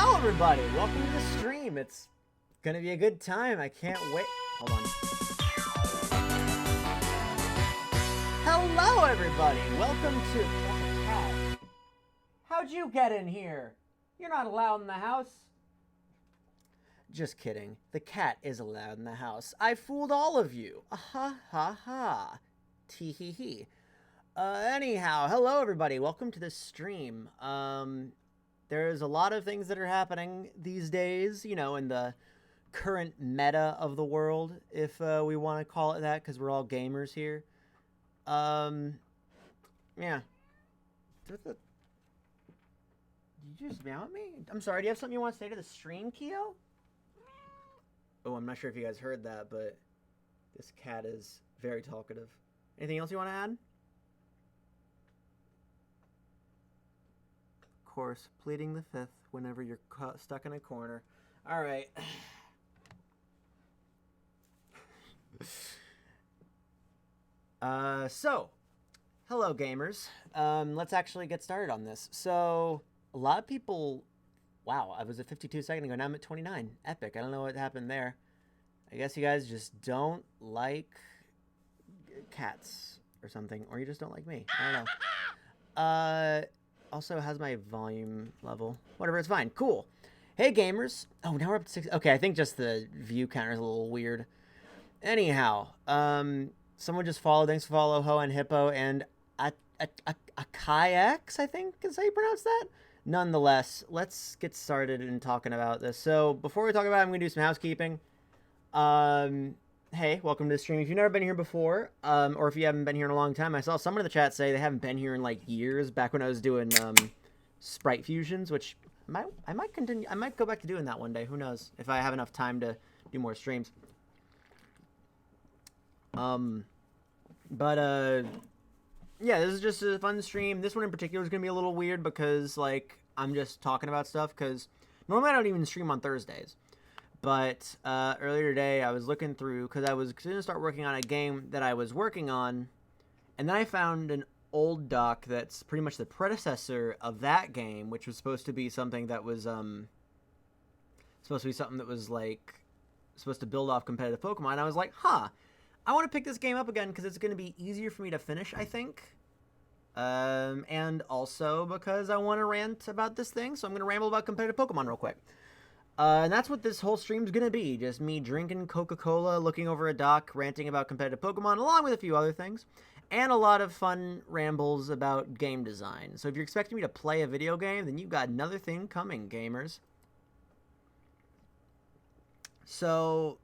Hello, everybody. Welcome to the stream. It's gonna be a good time. I can't wait. Hold on. Hello, everybody. Welcome to... That's a cat. How'd you get in here? You're not allowed in the house. Just kidding. The cat is allowed in the house. I fooled all of you. Ha ha ha. Tee hee hee. Anyhow, hello, everybody. Welcome to the stream. There's a lot of things that are happening these days, you know, in the current meta of the world, if we want to call it that, because we're all gamers here. Yeah. Did you just meow at me? I'm sorry, do you have something you want to say to the stream, Keo? Oh, I'm not sure if you guys heard that, but this cat is very talkative. Anything else you want to add? Course, pleading the fifth whenever you're stuck in a corner. All right. So, hello gamers. Let's actually get started on this. So, a lot of people, wow, I was at 52 seconds ago, now I'm at 29. Epic. I don't know what happened there. I guess you guys just don't like cats or something, or you just don't like me. I don't know. Also, how's my volume level? Whatever, it's fine. Cool. Hey, gamers. Oh, now we're up to 6. Okay, I think just the view counter is a little weird. Anyhow, someone just followed. Thanks for follow, Ho and Hippo, and Akayax, I think is how you pronounce that? Nonetheless, let's get started in talking about this. So, before we talk about it, I'm going to do some housekeeping. Hey, welcome to the stream. If you've never been here before, or if you haven't been here in a long time, I saw someone in the chat say they haven't been here in like years, back when I was doing sprite fusions, which I might continue. I might go back to doing that one day. Who knows? If I have enough time to do more streams. Yeah, this is just a fun stream. This one in particular is gonna be a little weird because like I'm just talking about stuff. Because normally I don't even stream on Thursdays. But earlier today, I was looking through, because I was going to start working on a game that I was working on, and then I found an old doc that's pretty much the predecessor of that game, which was supposed to be something that was, like, supposed to build off competitive Pokemon. And I was like, I want to pick this game up again, because it's going to be easier for me to finish, I think. And also because I want to rant about this thing, so I'm going to ramble about competitive Pokemon real quick. And that's what this whole stream's gonna be. Just me drinking Coca-Cola, looking over a doc, ranting about competitive Pokemon, along with a few other things. And a lot of fun rambles about game design. So if you're expecting me to play a video game, then you've got another thing coming, gamers. So,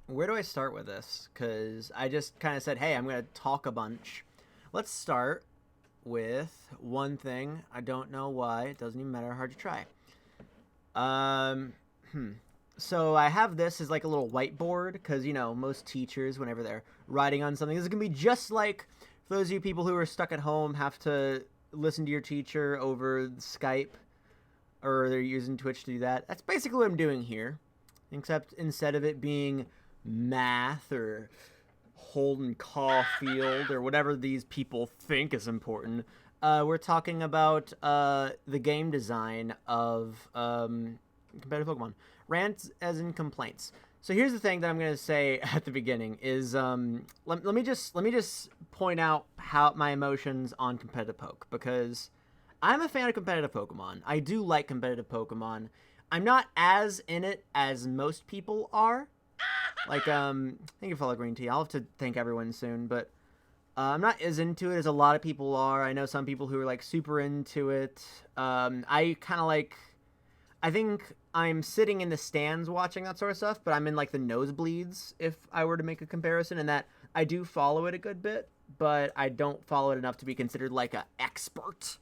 where do I start with this? Because I just kind of said, hey, I'm gonna talk a bunch. Let's start with one thing. I don't know why. It doesn't even matter. Hard to try. So I have this as like a little whiteboard because, you know, most teachers, whenever they're writing on something, this is going to be just like, for those of you people who are stuck at home, have to listen to your teacher over Skype, or they're using Twitch to do that. That's basically what I'm doing here, except instead of it being math or Holden Caulfield or whatever these people think is important, we're talking about the game design of competitive Pokemon. Rants as in complaints. So here's the thing that I'm going to say at the beginning is let me just point out how my emotions on competitive Poke, because I'm a fan of competitive Pokemon. I do like competitive Pokemon. I'm not as in it as most people are. Like thank you for follow Green Tea. I'll have to thank everyone soon, but I'm not as into it as a lot of people are. I know some people who are, like, super into it. I kind of, like... I think I'm sitting in the stands watching that sort of stuff, but I'm in, like, the nosebleeds, if I were to make a comparison, and that I do follow it a good bit, but I don't follow it enough to be considered, like, an expert.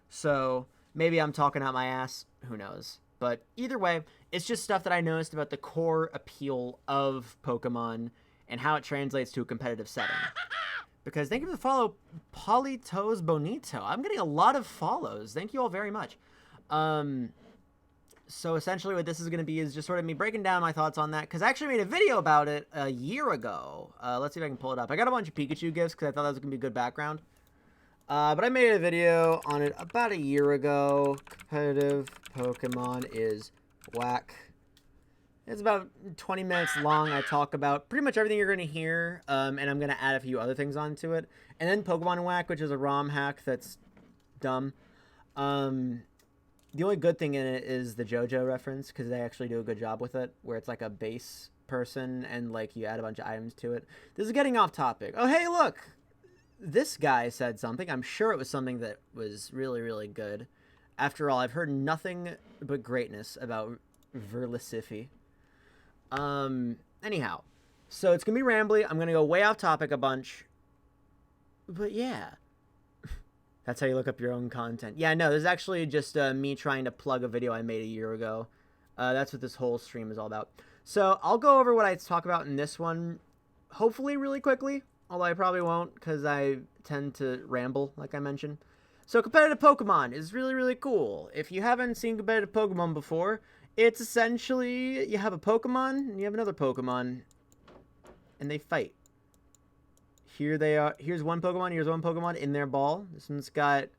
So, maybe I'm talking out my ass. Who knows? But either way, it's just stuff that I noticed about the core appeal of Pokemon and how it translates to a competitive setting. Because thank you for the follow, Politos Bonito. I'm getting a lot of follows. Thank you all very much. So essentially what this is going to be is just sort of me breaking down my thoughts on that. Because I actually made a video about it a year ago. Let's see if I can pull it up. I got a bunch of Pikachu gifts because I thought that was going to be a good background. But I made a video on it about a year ago. Competitive Pokemon is whack. It's about 20 minutes long. I talk about pretty much everything you're going to hear, and I'm going to add a few other things onto it. And then Pokemon Whack, which is a ROM hack that's dumb. The only good thing in it is the JoJo reference, because they actually do a good job with it, where it's like a base person, and like you add a bunch of items to it. This is getting off topic. Oh, hey, look! This guy said something. I'm sure it was something that was really, really good. After all, I've heard nothing but greatness about Verlisifi. Anyhow. So it's going to be rambly. I'm going to go way off topic a bunch. But yeah. That's how you look up your own content. Yeah, no, this is actually just me trying to plug a video I made a year ago. That's what this whole stream is all about. So I'll go over what I talk about in this one, hopefully really quickly. Although I probably won't, because I tend to ramble, like I mentioned. So competitive Pokemon is really, really cool. If you haven't seen competitive Pokemon before, it's essentially you have a Pokemon and you have another Pokemon, and they fight. Here they are. Here's one Pokemon in their ball. This one's got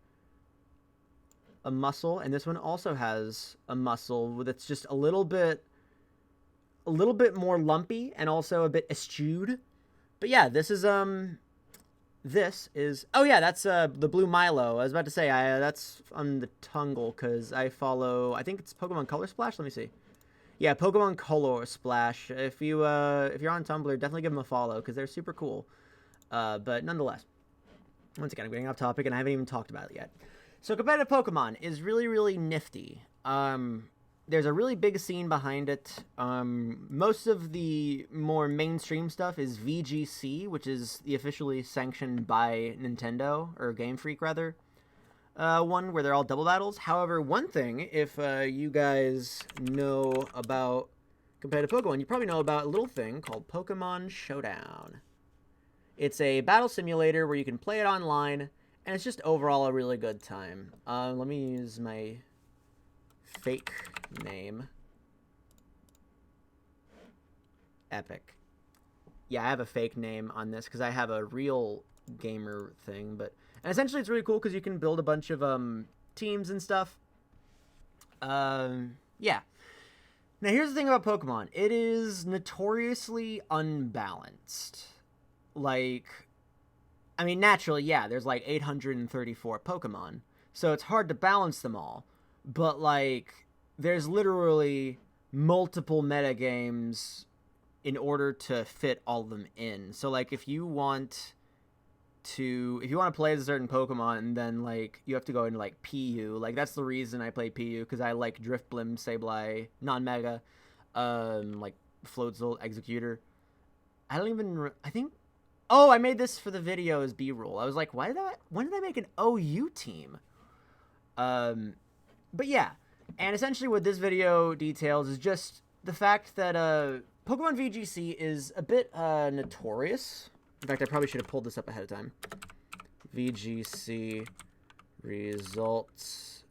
a muscle, and this one also has a muscle that's just a little bit more lumpy and also a bit eschewed. But yeah, this is oh yeah, that's the blue Milo. I was about to say that's on the Tungle, because I follow, I think it's Pokemon Color Splash. Let me see. Yeah, Pokemon Color Splash. If you're on Tumblr, definitely give them a follow, because they're super cool. But nonetheless, once again, I'm getting off topic and I haven't even talked about it yet. So competitive Pokemon is really, really nifty. There's a really big scene behind it. Most of the more mainstream stuff is VGC, which is the officially sanctioned by Nintendo, or Game Freak rather, one where they're all double battles. However, one thing, if you guys know about competitive Pokemon, you probably know about a little thing called Pokemon Showdown. It's a battle simulator where you can play it online, and it's just overall a really good time. Let me use my fake name. Epic. Yeah, I have a fake name on this because I have a real gamer thing, and essentially it's really cool because you can build a bunch of teams and stuff. Yeah. Now here's the thing about Pokemon. It is notoriously unbalanced. Like, I mean, naturally, yeah, there's like 834 Pokemon, so it's hard to balance them all. But, like, there's literally multiple metagames in order to fit all of them in. So, like, if you want to play as a certain Pokemon, and then, like, you have to go into, like, PU. Like, that's the reason I play PU, because I like Drifblim, Sableye, non-mega, like, Floatzel, Executor. I think... Oh, I made this for the video as B-roll. I was like, when did I make an OU team? But yeah, and essentially what this video details is just the fact that Pokemon VGC is a bit notorious. In fact, I probably should have pulled this up ahead of time. VGC results.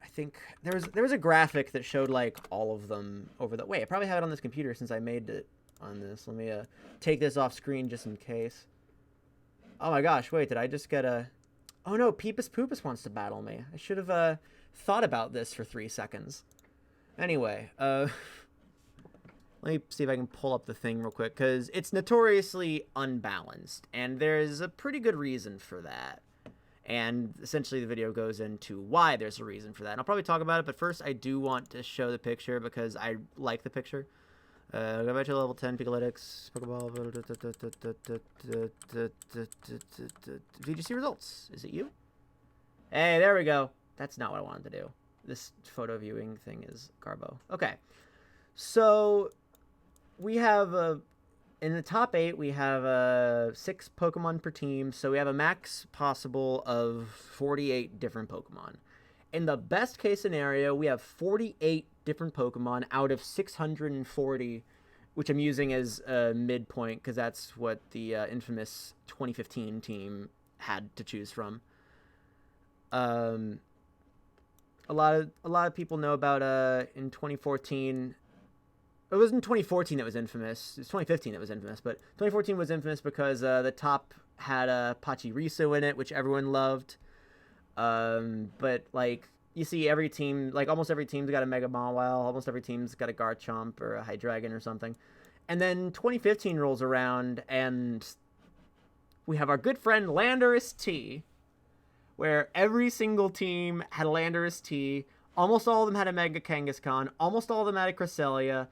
I think there was a graphic that showed like all of them over the... Wait, I probably have it on this computer since I made it on this. Let me take this off screen just in case. Oh my gosh, wait, did I just get a... Oh no, Peepus Poopus wants to battle me. I should have thought about this for 3 seconds. Anyway, let me see if I can pull up the thing real quick, because it's notoriously unbalanced, and there's a pretty good reason for that. And essentially the video goes into why there's a reason for that. And I'll probably talk about it, but first I do want to show the picture because I like the picture. Go back to level 10, Pikalytics, Pokeball, VGC results. Is it you? Hey, there we go. That's not what I wanted to do. This photo viewing thing is Garbo. Okay. So, we have, in the top 8, we have 6 Pokemon per team. So, we have a max possible of 48 different Pokemon. In the best case scenario, we have 48 different Pokemon out of 640, which I'm using as a midpoint because that's what the infamous 2015 team had to choose from. A lot of people know about in 2014. It wasn't 2014 that was infamous. It's 2015 that was infamous, but 2014 was infamous because the top had a Pachirisu in it, which everyone loved. But like you see every team, like almost every team's got a Mega Mawile, almost every team's got a Garchomp or a Hydreigon or something. And then 2015 rolls around, and we have our good friend Landorus T, where every single team had a Landorus T. Almost all of them had a Mega Kangaskhan. Almost all of them had a Cresselia.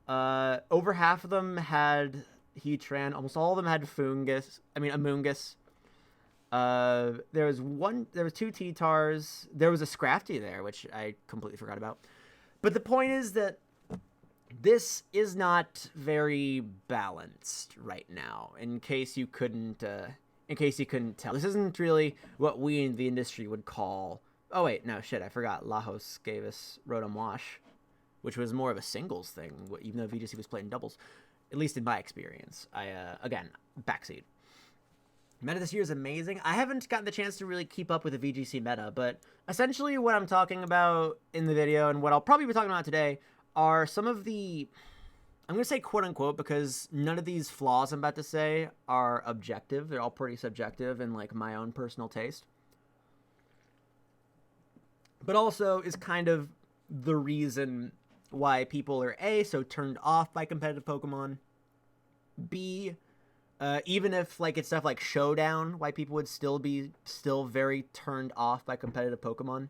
Over half of them had Heatran. Almost all of them had Amoonguss. There was two T-Tars. There was a Scrafty there, which I completely forgot about. But the point is that this is not very balanced right now. In case you couldn't tell, this isn't really what we in the industry would call. Oh wait, no shit, I forgot. Lajos gave us Rotom Wash, which was more of a singles thing, even though VGC was playing doubles. At least in my experience. Again, backseat. Meta this year is amazing. I haven't gotten the chance to really keep up with the VGC meta, but essentially what I'm talking about in the video and what I'll probably be talking about today are some of the, I'm going to say quote-unquote because none of these flaws I'm about to say are objective. They're all pretty subjective and like my own personal taste. But also is kind of the reason why people are A, so turned off by competitive Pokemon, B, even if like it's stuff like Showdown, why people would still be very turned off by competitive Pokemon,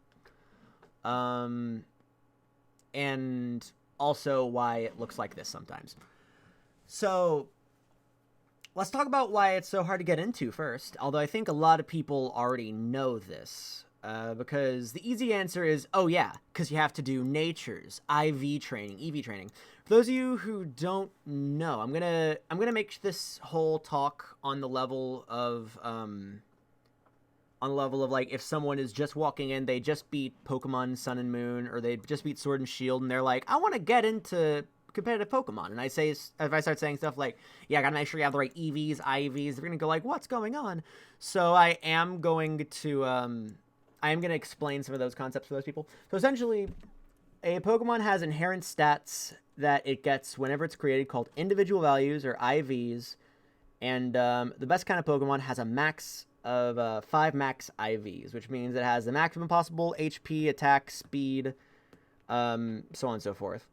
and also why it looks like this sometimes. So let's talk about why it's so hard to get into first, although I think a lot of people already know this. Because the easy answer is, oh yeah, because you have to do Nature's IV training, EV training. For those of you who don't know, I'm gonna make this whole talk on the level of like if someone is just walking in, they just beat Pokemon Sun and Moon, or they just beat Sword and Shield, and they're like, I want to get into competitive Pokemon, and if I start saying stuff like, yeah, I gotta make sure you have the right EVs, IVs, they're gonna go like, what's going on? So I am going to explain some of those concepts for those people. So essentially, a Pokemon has inherent stats that it gets whenever it's created called individual values, or IVs. And the best kind of Pokemon has a max of 5 max IVs, which means it has the maximum possible HP, attack, speed, so on and so forth.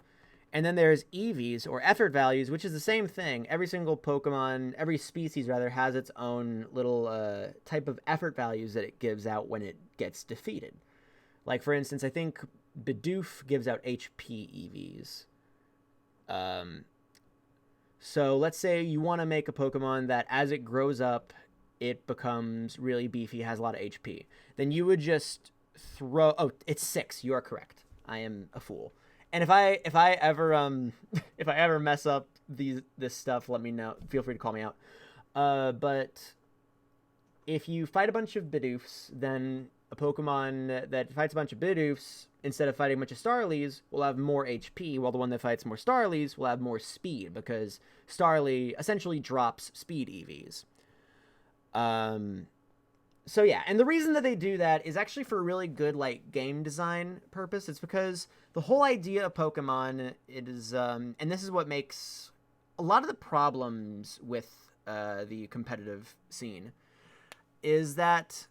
And then there's EVs, or effort values, which is the same thing. Every single Pokemon, every species rather, has its own little type of effort values that it gives out when it gets defeated. Like, for instance, I think Bidoof gives out HP EVs. So let's say you want to make a Pokemon that as it grows up, it becomes really beefy, has a lot of HP. Then you would just throw... Oh, it's 6. You are correct. I am a fool. And if I ever mess up this stuff, let me know. Feel free to call me out. But if you fight a bunch of Bidoofs, then a Pokemon that fights a bunch of Bidoofs, instead of fighting a bunch of Starlies, will have more HP, while the one that fights more Starlies will have more speed, because Starly essentially drops speed EVs. So yeah, and the reason that they do that is actually for a really good like game design purpose. It's because the whole idea of Pokemon, it is, and this is what makes a lot of the problems with the competitive scene, is that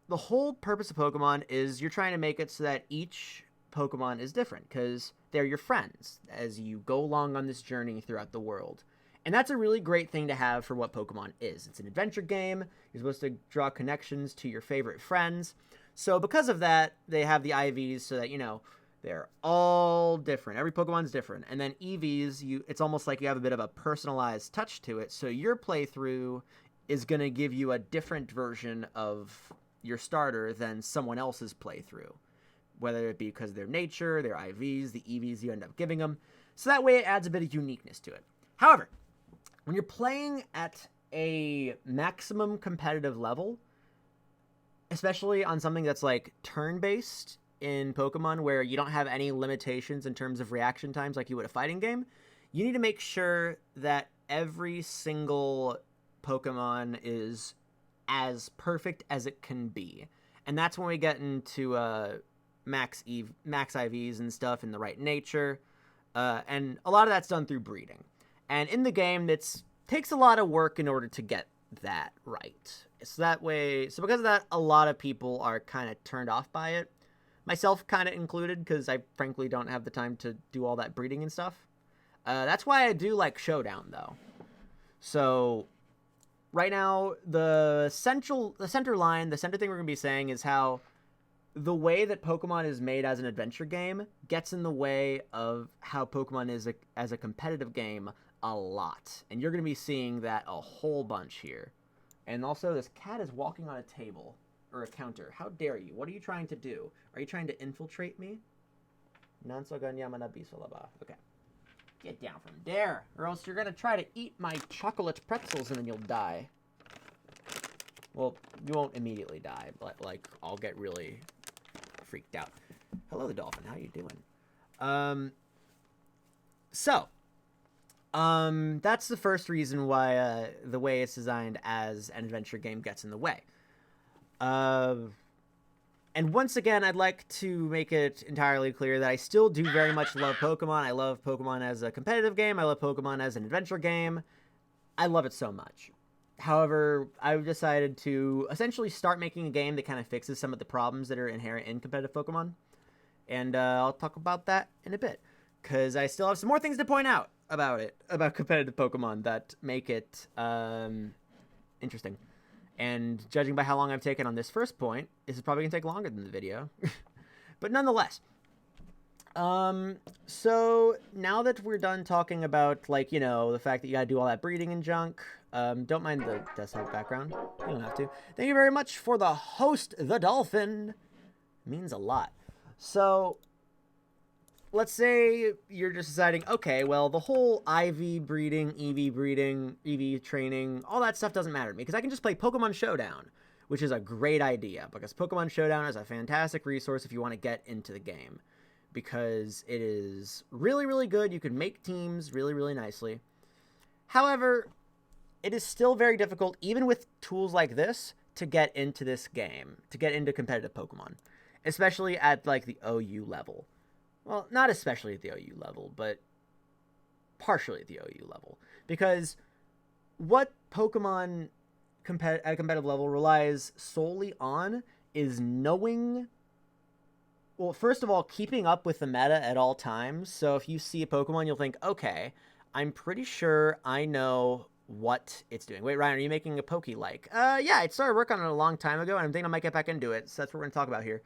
the whole purpose of Pokemon is you're trying to make it so that each Pokemon is different, because they're your friends as you go along on this journey throughout the world. And that's a really great thing to have for what Pokemon is. It's an adventure game. You're supposed to draw connections to your favorite friends. So because of that, they have the IVs so that, you know, they're all different. Every Pokemon's different. And then EVs, it's almost like you have a bit of a personalized touch to it. So your playthrough is going to give you a different version of your starter than someone else's playthrough. Whether it be because of their nature, their IVs, the EVs you end up giving them. So that way it adds a bit of uniqueness to it. However, when you're playing at a maximum competitive level, especially on something that's like turn-based in Pokemon where you don't have any limitations in terms of reaction times like you would a fighting game, you need to make sure that every single Pokemon is as perfect as it can be. And that's when we get into max IVs and stuff in the right nature. And a lot of that's done through breeding. And in the game, it takes a lot of work in order to get that right. So that way, so because of that, a lot of people are kind of turned off by it. Myself kind of included, because I frankly don't have the time to do all that breeding and stuff. That's why I do like Showdown, though. So right now, the center line, the center thing we're going to be saying is how the way that Pokemon is made as an adventure game gets in the way of how Pokemon is as a competitive game a lot. And you're going to be seeing that a whole bunch here. And also, this cat is walking on a table. Or a counter. How dare you? What are you trying to do? Are you trying to infiltrate me? Okay. Get down from there, or else you're gonna try to eat my chocolate pretzels and then you'll die. Well, you won't immediately die, but, like, I'll get really freaked out. Hello, the dolphin. How you doing? That's the first reason why the way it's designed as an adventure game gets in the way. And once again, I'd like to make it entirely clear that I still do very much love Pokemon. I love Pokemon as a competitive game. I love Pokemon as an adventure game. I love it so much. However, I've decided to essentially start making a game that kind of fixes some of the problems that are inherent in competitive Pokemon. And I'll talk about that in a bit, because I still have some more things to point out about competitive Pokemon that make it interesting. And judging by how long I've taken on this first point, this is probably going to take longer than the video. But nonetheless. So now that we're done talking about, like, you know, the fact that you got to do all that breeding and junk. Don't mind the desktop background. You don't have to. Thank you very much for the host, the dolphin. It means a lot. So let's say you're just deciding, okay, well, the whole IV breeding, EV training, all that stuff doesn't matter to me, because I can just play Pokemon Showdown, which is a great idea, because Pokemon Showdown is a fantastic resource if you want to get into the game, because it is really, really good. You can make teams really, really nicely. However, it is still very difficult, even with tools like this, to get into this game, to get into competitive Pokemon, especially at, like, the OU level. Well, not especially at the OU level, but partially at the OU level. Because what Pokemon at a competitive level relies solely on is knowing... Well, first of all, keeping up with the meta at all times. So if you see a Pokemon, you'll think, okay, I'm pretty sure I know what it's doing. Wait, Ryan, are you making a Poke-like? Yeah, I started work on it a long time ago, and I'm thinking I might get back into it. So that's what we're going to talk about here.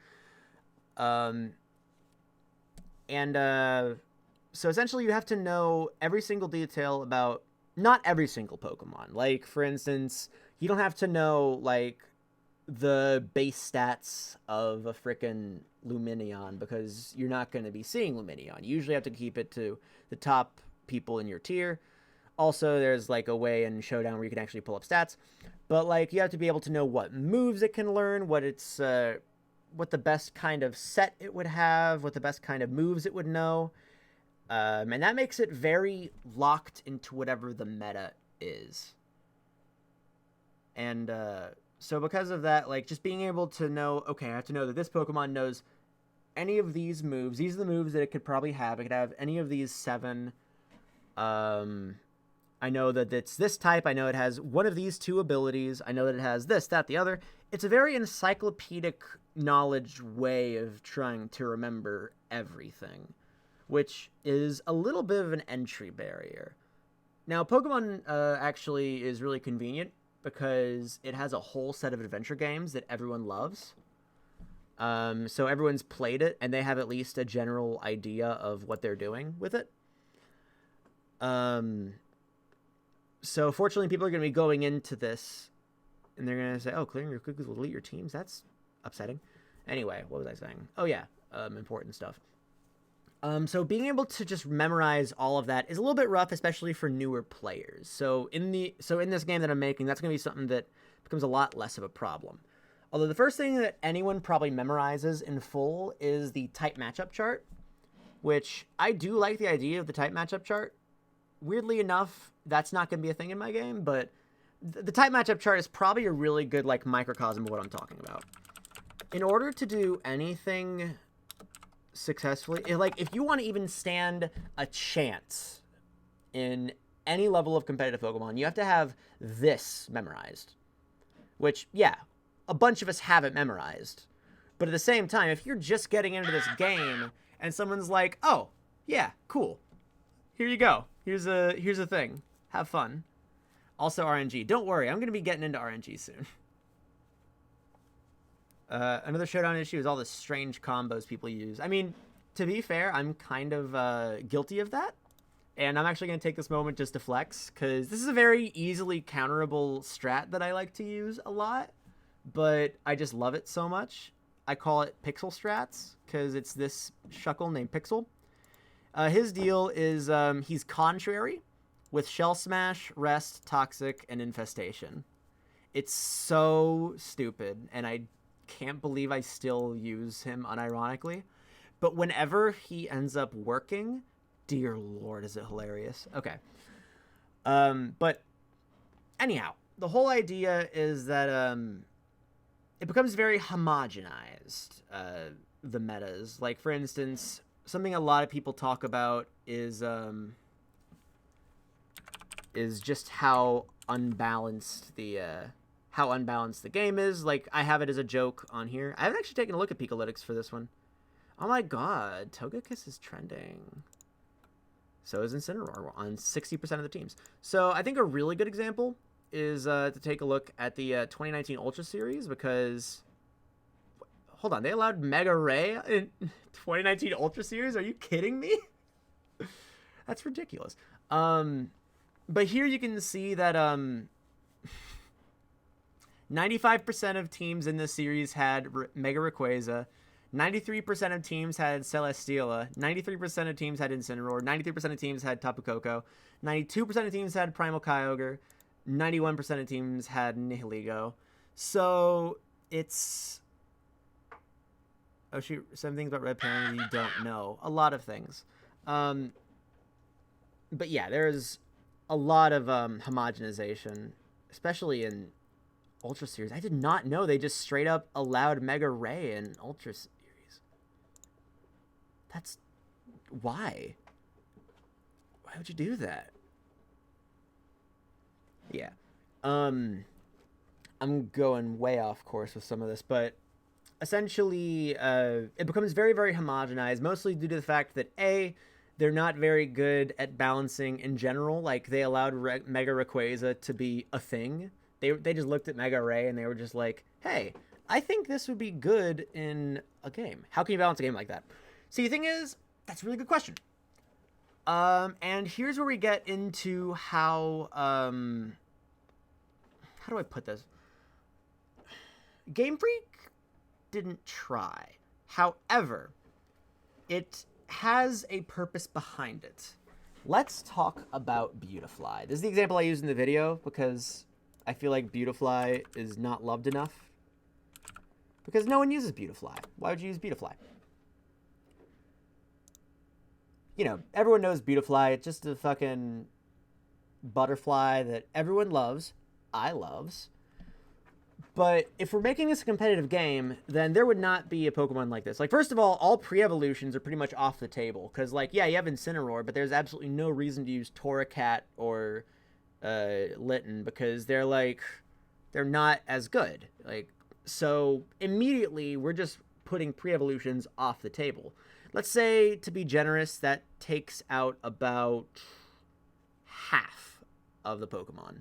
So essentially you have to know every single detail about, not every single Pokemon. Like, for instance, you don't have to know, like, the base stats of a frickin' Lumineon, because you're not going to be seeing Lumineon. You usually have to keep it to the top people in your tier. Also, there's, like, a way in Showdown where you can actually pull up stats. But, like, you have to be able to know what moves it can learn, what its, what the best kind of set it would have, what the best kind of moves it would know. And that makes it very locked into whatever the meta is. And so because of that, like, just being able to know, okay, I have to know that this Pokemon knows any of these moves. These are the moves that it could probably have. It could have any of these 7. I know that it's this type. I know it has one of these 2 abilities. I know that it has this, that, the other. It's a very encyclopedic knowledge way of trying to remember everything, which is a little bit of an entry barrier. Now, Pokemon actually is really convenient because it has a whole set of adventure games that everyone loves. So everyone's played it, and they have at least a general idea of what they're doing with it. So fortunately, people are going to be going into this, and they're going to say, oh, clearing your cookies will delete your teams? That's upsetting. Anyway, what was I saying? Oh, yeah, important stuff. So being able to just memorize all of that is a little bit rough, especially for newer players. So in this game that I'm making, that's going to be something that becomes a lot less of a problem. Although the first thing that anyone probably memorizes in full is the type matchup chart, which I do like the idea of the type matchup chart. Weirdly enough, that's not going to be a thing in my game, but the type matchup chart is probably a really good, like, microcosm of what I'm talking about. In order to do anything successfully, like, if you want to even stand a chance in any level of competitive Pokemon, you have to have this memorized. Which, yeah, a bunch of us have it memorized. But at the same time, if you're just getting into this game and someone's like, oh, yeah, cool. Here you go. Here's a thing. Have fun. Also RNG. Don't worry, I'm going to be getting into RNG soon. Another showdown issue is all the strange combos people use. I mean, to be fair, I'm kind of guilty of that. And I'm actually going to take this moment just to flex, because this is a very easily counterable strat that I like to use a lot, but I just love it so much. I call it Pixel Strats, because it's this shuckle named Pixel. His deal is he's contrary with Shell Smash, Rest, Toxic, and Infestation. It's so stupid, and I can't believe I still use him unironically. But whenever he ends up working, dear Lord, is it hilarious. Okay. But anyhow, the whole idea is that it becomes very homogenized, the metas. Like, for instance, something a lot of people talk about is just how unbalanced the game is. Like, I have it as a joke on here. I haven't actually taken a look at Pikalytics for this one. Oh my god, Togekiss is trending. So is Incineroar on 60% of the teams. So I think a really good example is to take a look at the 2019 Ultra Series, because... Hold on, they allowed Mega Ray in 2019 Ultra Series? Are you kidding me? That's ridiculous. But here you can see that 95% of teams in this series had Mega Rayquaza. 93% of teams had Celesteela, 93% of teams had Incineroar, 93% of teams had Tapu Koko, 92% of teams had Primal Kyogre, 91% of teams had Nihilego. So it's... Oh shoot, some things about red pairing you don't know. A lot of things. But yeah, there's a lot of homogenization, especially in Ultra Series. I did not know they just straight up allowed Mega Ray in Ultra Series. That's... Why? Why would you do that? Yeah. I'm going way off course with some of this, but essentially, it becomes very, very homogenized, mostly due to the fact that, A, they're not very good at balancing in general. Like, they allowed Mega Rayquaza to be a thing. They just looked at Mega Ray and they were just like, hey, I think this would be good in a game. How can you balance a game like that? See, the thing is, that's a really good question. And here's where we get into how do I put this? Game Freak didn't try. However, it has a purpose behind it. Let's talk about Beautifly. This is the example I used in the video because I feel like Beautifly is not loved enough. Because no one uses Beautifly. Why would you use Beautifly? You know, everyone knows Beautifly. It's just a fucking butterfly that everyone loves. I loves. But if we're making this a competitive game, then there would not be a Pokemon like this. Like, first of all pre-evolutions are pretty much off the table. Because, like, yeah, you have Incineroar, but there's absolutely no reason to use Torracat or Litten because they're not as good. Like, so immediately we're just putting pre-evolutions off the table. Let's say, to be generous, that takes out about half of the Pokemon.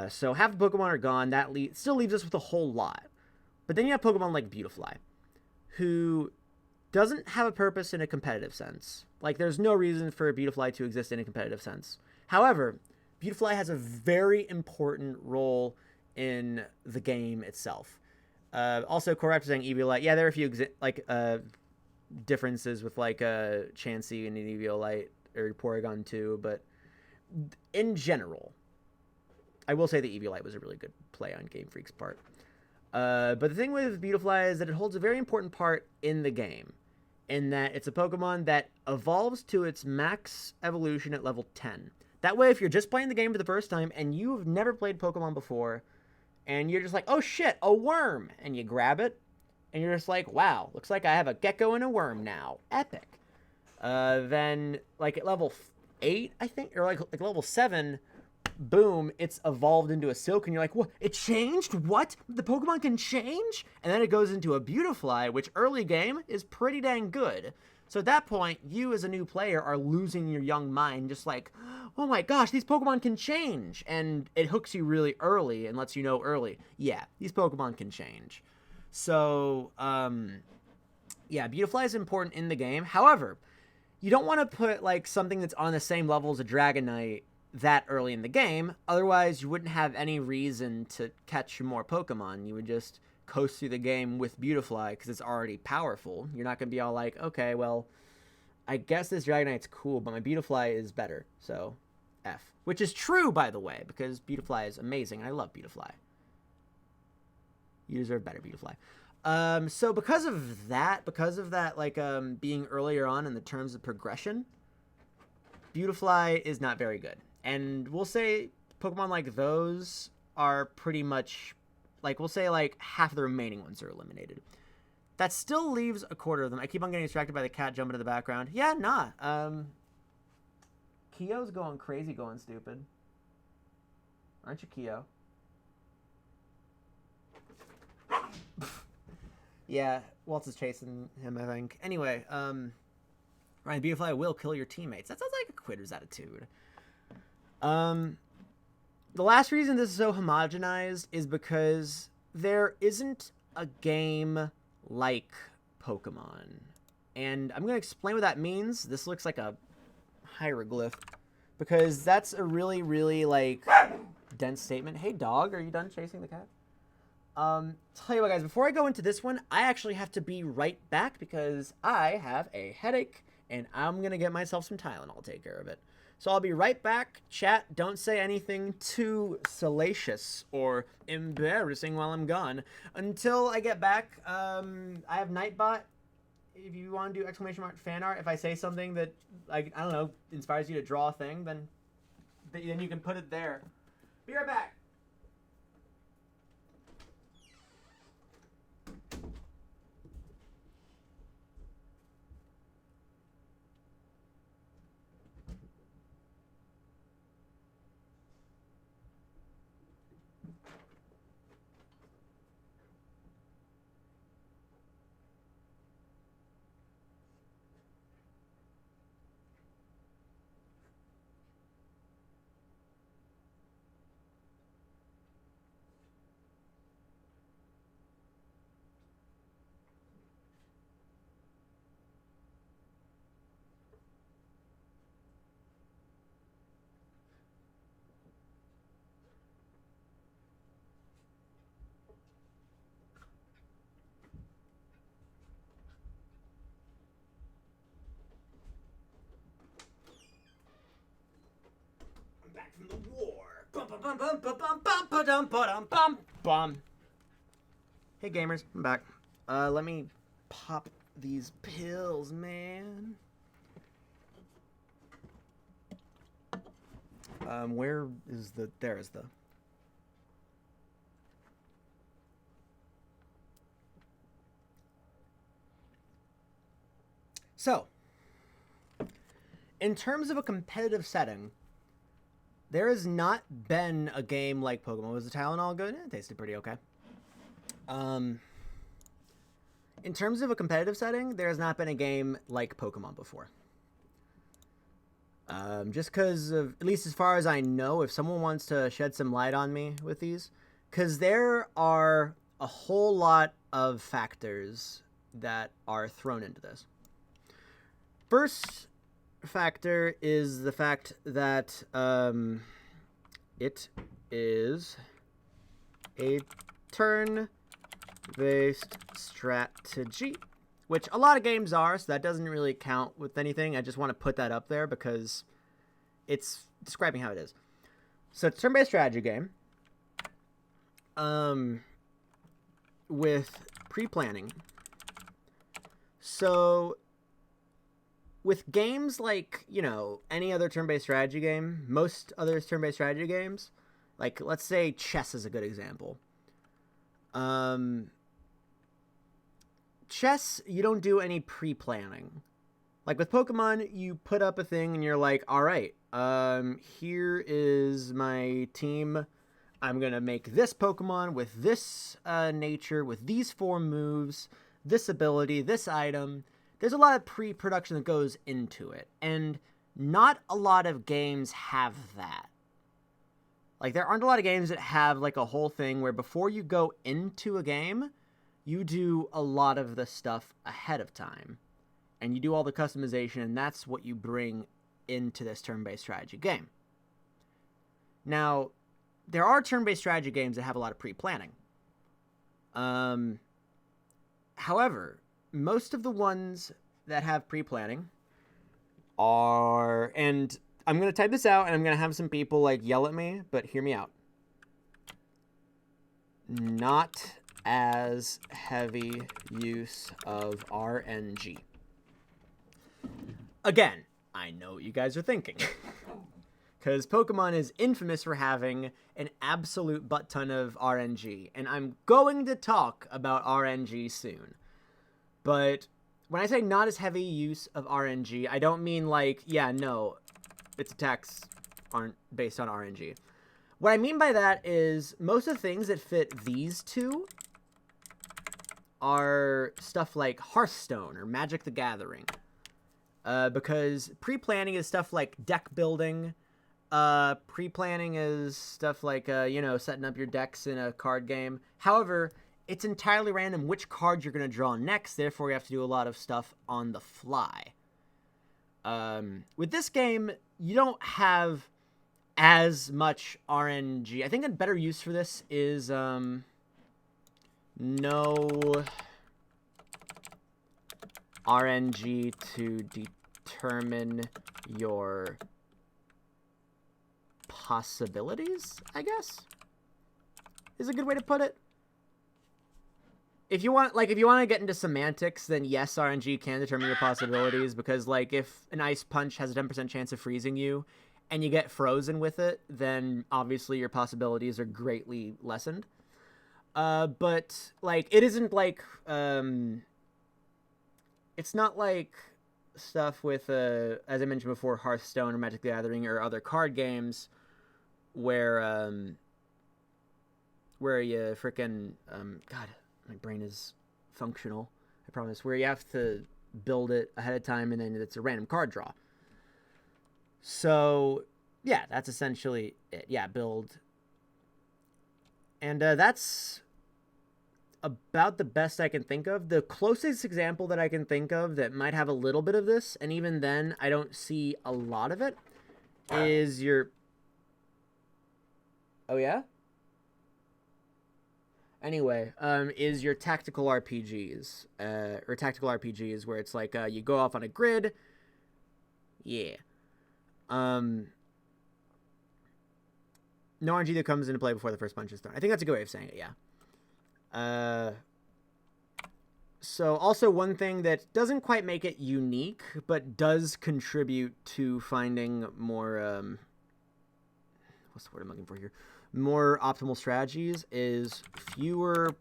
So half the Pokemon are gone. That still leaves us with a whole lot. But then you have Pokemon like Beautifly, who doesn't have a purpose in a competitive sense. Like, there's no reason for Beautifly to exist in a competitive sense. However, Beautifly has a very important role in the game itself. Also, Correct saying Eviolite. Yeah, there are a few differences with like Chansey and Eviolite or Porygon 2, but in general, I will say the Eviolite was a really good play on Game Freak's part. But the thing with Beautifly is that it holds a very important part in the game, in that it's a Pokemon that evolves to its max evolution at level 10. That way, if you're just playing the game for the first time and you've never played Pokemon before, and you're just like, oh shit, a worm, and you grab it, and you're just like, wow, looks like I have a gecko and a worm now. Epic. Then, like, at level 8, I think, or like level 7, boom, it's evolved into a Silk, and you're like, what? It changed? What? The Pokemon can change? And then it goes into a Beautifly, which early game is pretty dang good. So at that point, you as a new player are losing your young mind, just like, oh my gosh, these Pokemon can change. And it hooks you really early and lets you know early, yeah, these Pokemon can change. So, yeah, Beautifly is important in the game. However, you don't want to put like something that's on the same level as a Dragonite that early in the game. Otherwise, you wouldn't have any reason to catch more Pokemon. You would just coast through the game with Beautifly because it's already powerful. You're not going to be all like, okay, well, I guess this Dragonite's cool, but my Beautifly is better. So, F. Which is true, by the way, because Beautifly is amazing. I love Beautifly. You deserve better, Beautifly. So because of that, like, being earlier on in the terms of progression, Beautifly is not very good. And we'll say Pokemon like those are pretty much, like, we'll say like half of the remaining ones are eliminated. That still leaves a quarter of them. I keep on getting distracted by the cat jumping to the background. Yeah, nah. Kyo's going crazy, going stupid. Aren't you, Kyo? Yeah, Waltz is chasing him, I think. Anyway, Ryan, Beautifly will kill your teammates. That sounds like a quitter's attitude. The last reason this is so homogenized is because there isn't a game like Pokemon. And I'm going to explain what that means. This looks like a hieroglyph. Because that's a really, really, like, dense statement. Hey, dog, are you done chasing the cat? Tell you what, guys, before I go into this one, I actually have to be right back because I have a headache and I'm gonna get myself some Tylenol. I'll take care of it. So I'll be right back. Chat, don't say anything too salacious or embarrassing while I'm gone. Until I get back, I have Nightbot. If you want to do exclamation mark fan art, if I say something that, like, I don't know, inspires you to draw a thing, then you can put it there. Be right back. Back from the war. Hey gamers, I'm back. Let me pop these pills, man. Where is the? There is the. So, in terms of a competitive setting, there has not been a game like Pokemon. Was the Tylenol good? It tasted pretty okay. In terms of a competitive setting, there has not been a game like Pokemon before. Just because of, at least as far as I know, if someone wants to shed some light on me with these, because there are a whole lot of factors that are thrown into this. First factor is the fact that it is a turn-based strategy, which a lot of games are, so that doesn't really count with anything. I just want to put that up there because it's describing how it is. So it's a turn-based strategy game with pre-planning. So with games like, you know, any other turn-based strategy game, most other turn-based strategy games, like, let's say chess is a good example. Chess, you don't do any pre-planning. Like with Pokemon, you put up a thing and you're like, all right, here is my team. I'm going to make this Pokemon with this nature, with these 4 moves, this ability, this item. There's a lot of pre-production that goes into it. And not a lot of games have that. Like, there aren't a lot of games that have, like, a whole thing where before you go into a game, you do a lot of the stuff ahead of time. And you do all the customization, and that's what you bring into this turn-based strategy game. Now, there are turn-based strategy games that have a lot of pre-planning. However, most of the ones that have pre-planning are, and I'm going to type this out, and I'm going to have some people, like, yell at me, but hear me out. Not as heavy use of RNG. Again, I know what you guys are thinking. Because Pokemon is infamous for having an absolute butt ton of RNG. And I'm going to talk about RNG soon. But when I say not as heavy use of RNG, I don't mean like, yeah, no, its attacks aren't based on RNG. What I mean by that is most of the things that fit these two are stuff like Hearthstone or Magic the Gathering. Because pre-planning is stuff like deck building. Pre-planning is stuff like, setting up your decks in a card game. However, it's entirely random which card you're going to draw next. Therefore, you have to do a lot of stuff on the fly. With this game, you don't have as much RNG. I think a better use for this is no RNG to determine your possibilities, I guess, is a good way to put it. If you want to get into semantics, then yes, RNG can determine your possibilities, because, like, if an ice punch has a 10% chance of freezing you, and you get frozen with it, then obviously your possibilities are greatly lessened. But, like, it isn't like, it's not like stuff with, as I mentioned before, Hearthstone or Magic the Gathering or other card games where you frickin', God, my brain is functional, I promise, where you have to build it ahead of time and then it's a random card draw. So, yeah, that's essentially it. Yeah, build. And that's about the best I can think of. The closest example that I can think of that might have a little bit of this, and even then I don't see a lot of it, is your... Oh, yeah? Anyway, is your tactical RPGs. Or tactical RPGs where it's like you go off on a grid. Yeah. No RNG that comes into play before the first punch is thrown. I think that's a good way of saying it, yeah. So also one thing that doesn't quite make it unique, but does contribute to finding more, what's the word I'm looking for here? More optimal strategies is fewer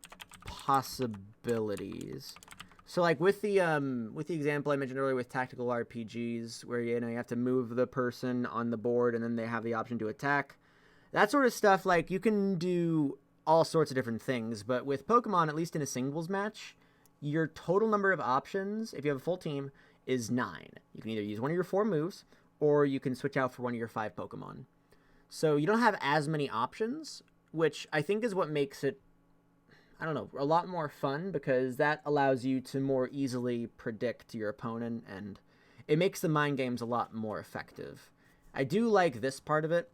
possibilities. So, like, with the example I mentioned earlier with tactical RPGs, where, you have to move the person on the board and then they have the option to attack, that sort of stuff, like, you can do all sorts of different things. But with Pokemon, at least in a singles match, your total number of options, if you have a full team, is 9. You can either use one of your 4 moves, or you can switch out for one of your 5 Pokemon. So you don't have as many options, which I think is what makes it, I don't know, a lot more fun, because that allows you to more easily predict your opponent, and it makes the mind games a lot more effective. I do like this part of it.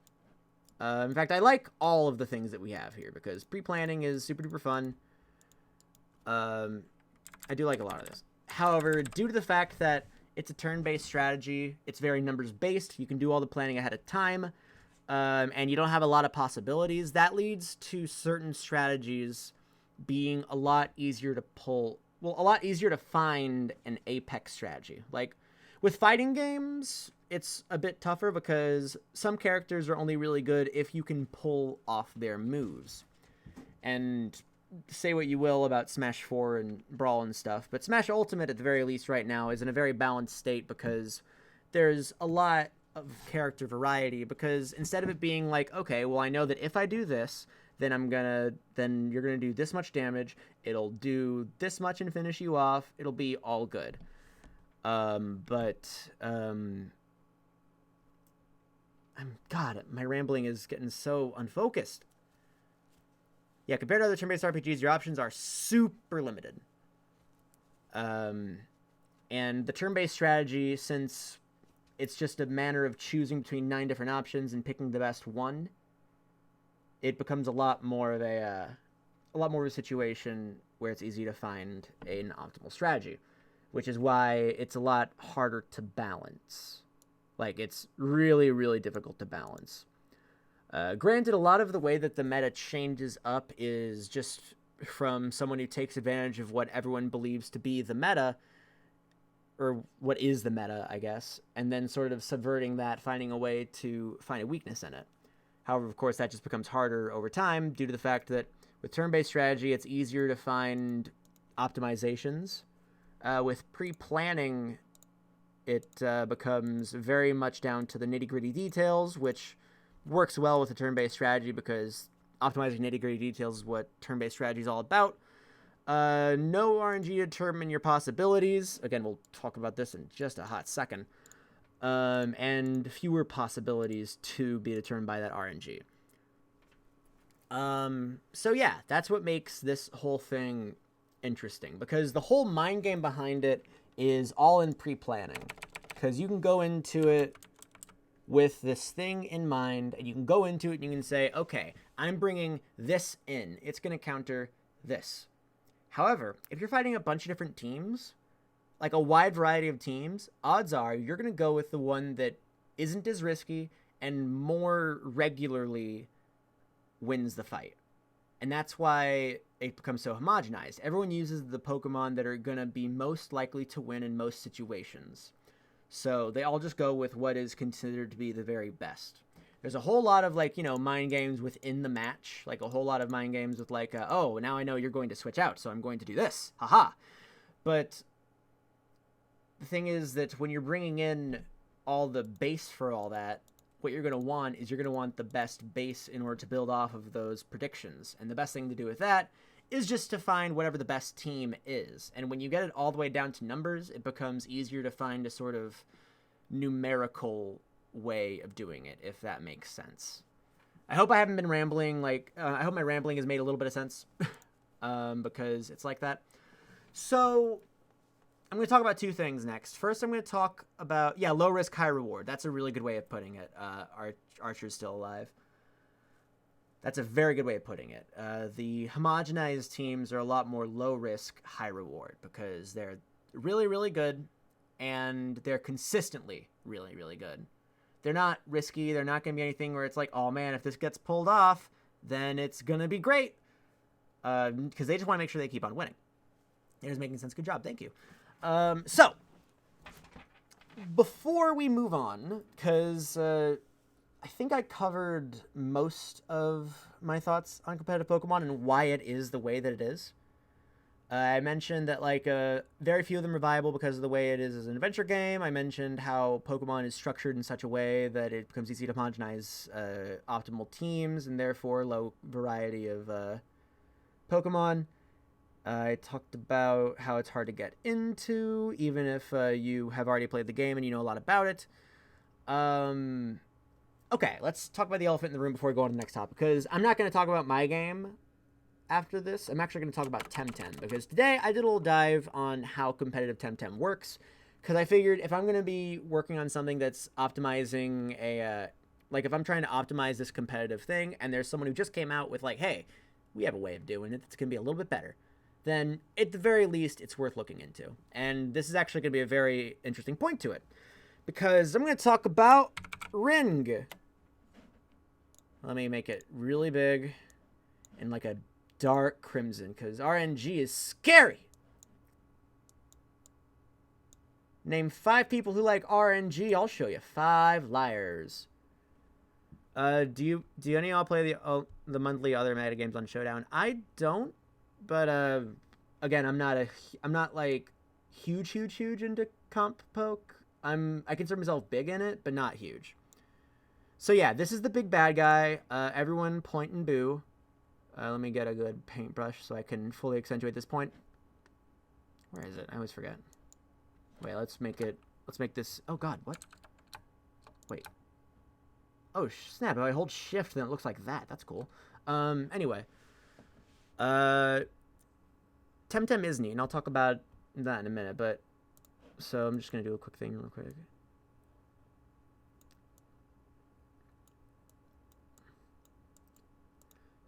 In fact, I like all of the things that we have here, because pre-planning is super duper fun. I do like a lot of this. However, due to the fact that it's a turn-based strategy, it's very numbers-based, you can do all the planning ahead of time, and you don't have a lot of possibilities, that leads to certain strategies being a lot easier to pull, well, a lot easier to find an apex strategy. Like, with fighting games, it's a bit tougher because some characters are only really good if you can pull off their moves. And say what you will about Smash 4 and Brawl and stuff, but Smash Ultimate at the very least right now is in a very balanced state because there's a lot of character variety, because instead of it being like, okay, well, I know that if I do this, then you're gonna do this much damage, it'll do this much and finish you off, it'll be all good. God, my rambling is getting so unfocused. Yeah, compared to other turn-based RPGs, your options are super limited. And the turn-based strategy, since it's just a matter of choosing between 9 different options and picking the best one, it becomes a lot more of a situation where it's easy to find an optimal strategy, which is why it's a lot harder to balance. Like, it's really, really difficult to balance. Granted, a lot of the way that the meta changes up is just from someone who takes advantage of what everyone believes to be the meta, or what is the meta, I guess, and then sort of subverting that, finding a way to find a weakness in it. However, of course, that just becomes harder over time due to the fact that with turn-based strategy, it's easier to find optimizations. With pre-planning, it becomes very much down to the nitty-gritty details, which works well with a turn-based strategy because optimizing nitty-gritty details is what turn-based strategy is all about. No RNG to determine your possibilities. Again, we'll talk about this in just a hot second. And fewer possibilities to be determined by that RNG. So yeah, that's what makes this whole thing interesting, because the whole mind game behind it is all in pre-planning, because you can go into it with this thing in mind, and you can go into it and you can say, okay, I'm bringing this in. It's going to counter this. However, if you're fighting a bunch of different teams, like a wide variety of teams, odds are you're going to go with the one that isn't as risky and more regularly wins the fight. And that's why it becomes so homogenized. Everyone uses the Pokemon that are going to be most likely to win in most situations. So they all just go with what is considered to be the very best. There's a whole lot of, like, mind games within the match. Like, a whole lot of mind games with, like, oh, now I know you're going to switch out, so I'm going to do this. Haha. But the thing is that when you're bringing in all the base for all that, what you're going to want is you're going to want the best base in order to build off of those predictions. And the best thing to do with that is just to find whatever the best team is. And when you get it all the way down to numbers, it becomes easier to find a sort of numerical way of doing it, if that makes sense. I hope I haven't been rambling. I hope my rambling has made a little bit of sense, because it's like that. So I'm going to talk about two things next. First, I'm going to talk about, low risk, high reward. That's a really good way of putting it. Archer's still alive. That's a very good way of putting it. The homogenized teams are a lot more low risk, high reward, because they're really, really good, and they're consistently really, really good. They're not risky. They're not going to be anything where it's like, oh man, if this gets pulled off, then it's going to be great. Because they just want to make sure they keep on winning. It is making sense. Good job. Thank you. So, before we move on, because I think I covered most of my thoughts on competitive Pokemon and why it is the way that it is. I mentioned that, very few of them are viable because of the way it is as an adventure game. I mentioned how Pokemon is structured in such a way that it becomes easy to homogenize optimal teams and therefore low variety of Pokemon. I talked about how it's hard to get into, even if you have already played the game and you know a lot about it. Okay, let's talk about the elephant in the room before we go on to the next topic, because I'm not going to talk about my game after this. I'm actually going to talk about Temtem, because today I did a little dive on how competitive Temtem works, because I figured if I'm going to be working on something that's optimizing if I'm trying to optimize this competitive thing, and there's someone who just came out with, hey, we have a way of doing it that's going to be a little bit better, then at the very least, it's worth looking into. And this is actually going to be a very interesting point to it, because I'm going to talk about Ring. Let me make it really big and a dark crimson, because RNG is scary. Name 5 people who like RNG. I'll show you 5 liars. Do any of y'all play the monthly other meta games on Showdown? I don't. But again, I'm not like huge into comp poke. I consider myself big in it, but not huge. So yeah, this is the big bad guy. Everyone point and boo. Let me get a good paintbrush so I can fully accentuate this point. Where is it? I always forget. Wait, let's make this... Oh god, what? Wait. Oh, snap. If I hold shift, then it looks like that. That's cool. Anyway. Temtem is neat, and I'll talk about that in a minute, but... So I'm just going to do a quick thing real quick.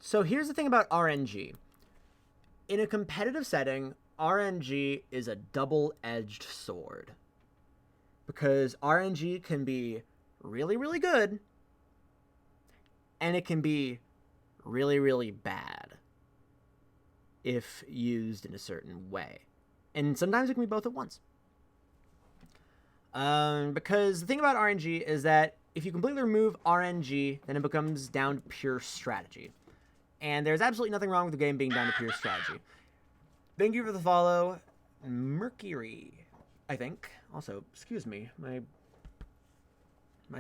So here's the thing about RNG. In a competitive setting, RNG is a double-edged sword. Because RNG can be really, really good, and it can be really, really bad if used in a certain way. And sometimes it can be both at once. Because the thing about RNG is that if you completely remove RNG, then it becomes down to pure strategy. And there's absolutely nothing wrong with the game being down to pure strategy. Thank you for the follow, Mercury, I think. Also, excuse me, my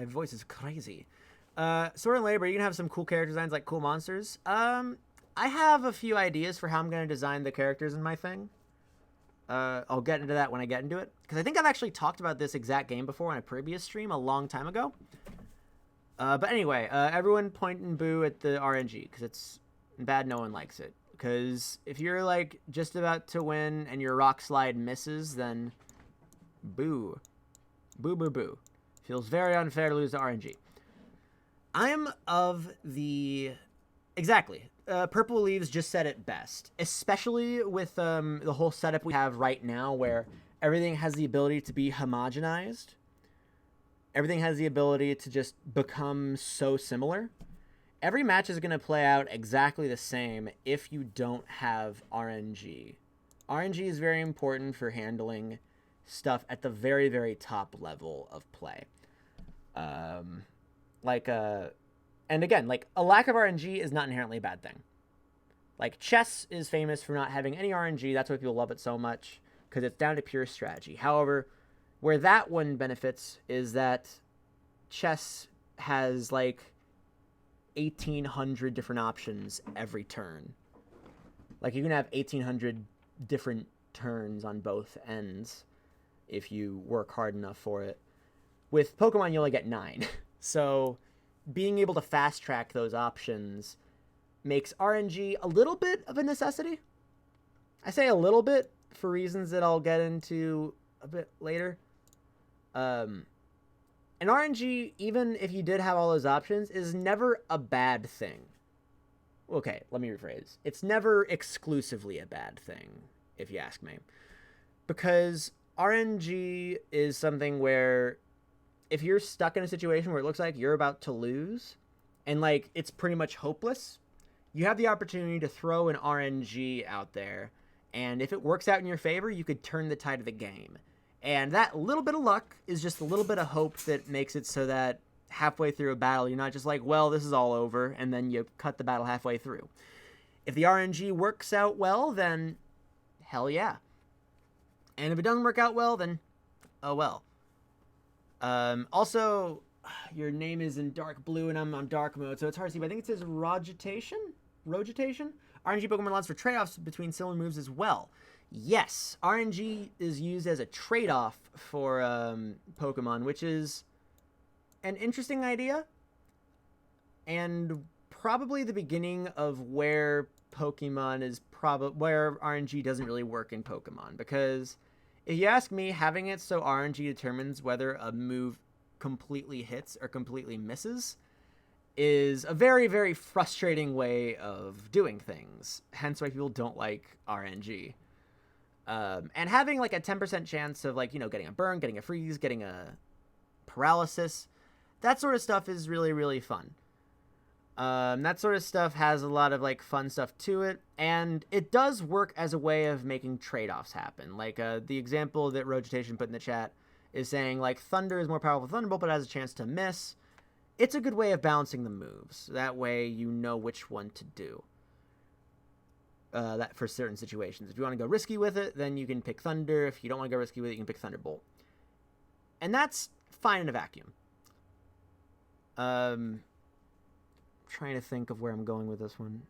voice is crazy. Sword and Labor, you can have some cool character designs like cool monsters. I have a few ideas for how I'm going to design the characters in my thing. I'll get into that when I get into it. Because I think I've actually talked about this exact game before on a previous stream a long time ago. But anyway, everyone point and boo at the RNG, because it's bad, no one likes it. Because if you're, like, just about to win and your rock slide misses, then boo. Boo, boo, boo. Feels very unfair to lose to RNG. I am of the... Exactly. Purple Leaves just said it best. Especially with the whole setup we have right now where everything has the ability to be homogenized. Everything has the ability to just become so similar. Every match is going to play out exactly the same if you don't have RNG. RNG is very important for handling stuff at the very, very top level of play. And again, like, a lack of RNG is not inherently a bad thing. Like, chess is famous for not having any RNG. That's why people love it so much, because it's down to pure strategy. However, where that one benefits is that chess has, like, 1,800 different options every turn. Like, you can have 1,800 different turns on both ends if you work hard enough for it. With Pokemon, you only get 9. So being able to fast track those options makes RNG a little bit of a necessity. I say a little bit for reasons that I'll get into a bit later. And RNG, even if you did have all those options, is never a bad thing. Okay, let me rephrase. It's never exclusively a bad thing, if you ask me. Because RNG is something where if you're stuck in a situation where it looks like you're about to lose, and, like, it's pretty much hopeless, you have the opportunity to throw an RNG out there, and if it works out in your favor, you could turn the tide of the game. And that little bit of luck is just a little bit of hope that makes it so that halfway through a battle, you're not just like, well, this is all over, and then you cut the battle halfway through. If the RNG works out well, then hell yeah. And if it doesn't work out well, then oh well. Also, your name is in dark blue, and I'm on dark mode, so it's hard to see, but I think it says Rogitation? RNG Pokemon allows for trade-offs between similar moves as well. Yes, RNG is used as a trade-off for Pokemon, which is an interesting idea, and probably the beginning of where Pokemon is where RNG doesn't really work in Pokemon, because if you ask me, having it so RNG determines whether a move completely hits or completely misses is a very, very frustrating way of doing things, hence why people don't like RNG. And having, like, a 10% chance of, like, you know, getting a burn, getting a freeze, getting a paralysis, that sort of stuff is really, really fun. That sort of stuff has a lot of, like, fun stuff to it, and it does work as a way of making trade-offs happen. Like, the example that Rogitation put in the chat is saying, like, Thunder is more powerful than Thunderbolt, but has a chance to miss. It's a good way of balancing the moves. That way you know which one to do. that for certain situations. If you want to go risky with it, then you can pick Thunder. If you don't want to go risky with it, you can pick Thunderbolt. And that's fine in a vacuum. Trying to think of where I'm going with this one.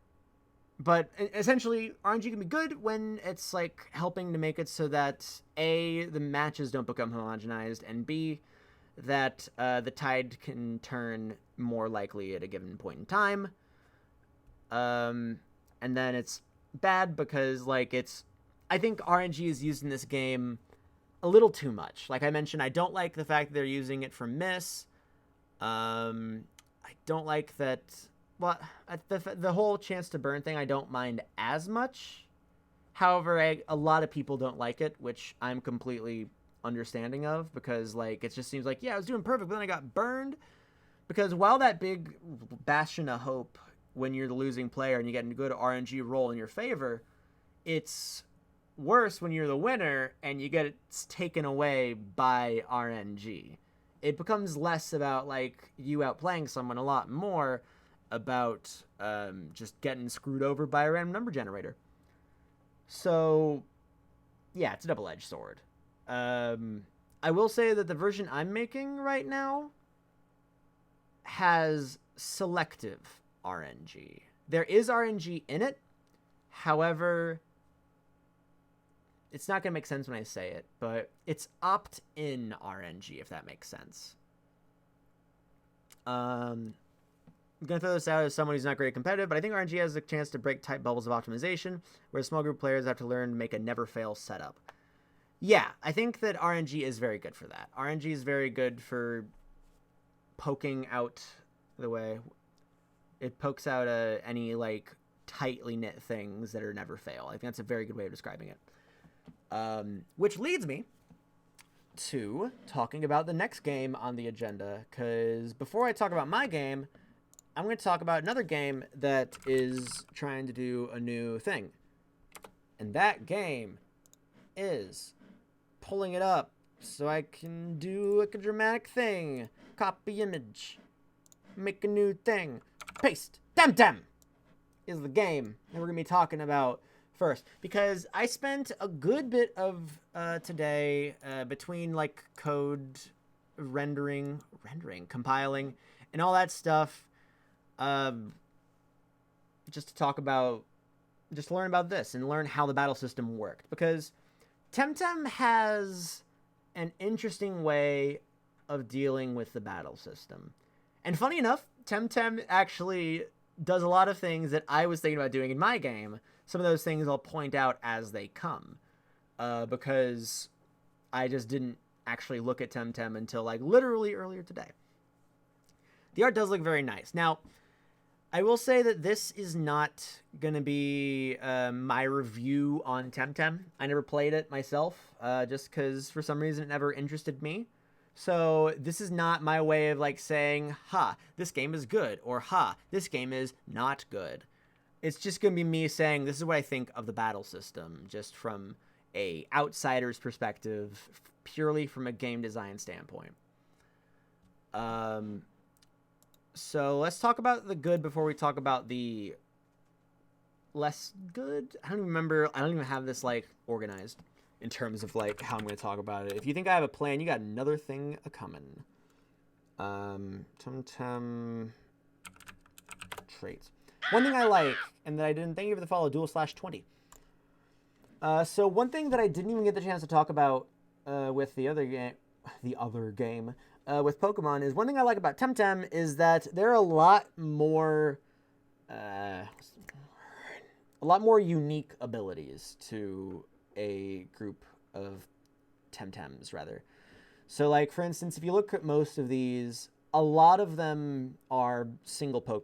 But essentially, RNG can be good when it's like helping to make it so that A, the matches don't become homogenized, and B, that the tide can turn more likely at a given point in time. And then it's bad because like I think RNG is used in this game a little too much. Like I mentioned, I don't like the fact that they're using it for miss. I don't like that. Well, the whole chance to burn thing, I don't mind as much. However, a lot of people don't like it, which I'm completely understanding of, because like it just seems like, yeah, I was doing perfect, but then I got burned. Because while that big bastion of hope when you're the losing player and you get a good RNG roll in your favor, it's worse when you're the winner and you get it taken away by RNG. It becomes less about like you outplaying someone, a lot more about just getting screwed over by a random number generator. So yeah, it's a double-edged sword. I will say that the version I'm making right now has selective RNG. There is RNG in it. However, it's not going to make sense when I say it, but it's opt-in RNG, if that makes sense. I'm going to throw this out as someone who's not great competitive, but I think RNG has a chance to break tight bubbles of optimization, where small group players have to learn to make a never-fail setup. Yeah, I think that RNG is very good for that. RNG is very good for poking out the way. It pokes out any, like, tightly knit things that are never fail. I think that's a very good way of describing it. Which leads me to talking about the next game on the agenda, because before I talk about my game, I'm going to talk about another game that is trying to do a new thing. And that game is pulling it up so I can do like a dramatic thing. Copy image. Make a new thing. Paste. Temtem is the game that we're going to be talking about first. Because I spent a good bit of today between like code rendering, compiling, and all that stuff. Just to talk about, just learn about this and learn how the battle system worked. Because Temtem has an interesting way of dealing with the battle system. And funny enough, Temtem actually does a lot of things that I was thinking about doing in my game. Some of those things I'll point out as they come. Because I just didn't actually look at Temtem until like literally earlier today. The art does look very nice. Now, I will say that this is not going to be my review on Temtem. I never played it myself, just because for some reason it never interested me. So this is not my way of like saying, ha, this game is good, or ha, this game is not good. It's just going to be me saying, this is what I think of the battle system, just from a outsider's perspective, purely from a game design standpoint. So let's talk about the good before we talk about the less good. I don't even remember. I don't even have this like organized in terms of like how I'm going to talk about it. If you think I have a plan, you got another thing a-coming. Temtem traits. One thing I like, and that I didn't, thank you for the follow, Duel/20. So one thing that I didn't even get the chance to talk about with the other game, with Pokemon is, one thing I like about Temtem is that there are a lot more unique abilities to a group of Temtems, rather. So, like, for instance, if you look at most of these, a lot of them are single Temtems.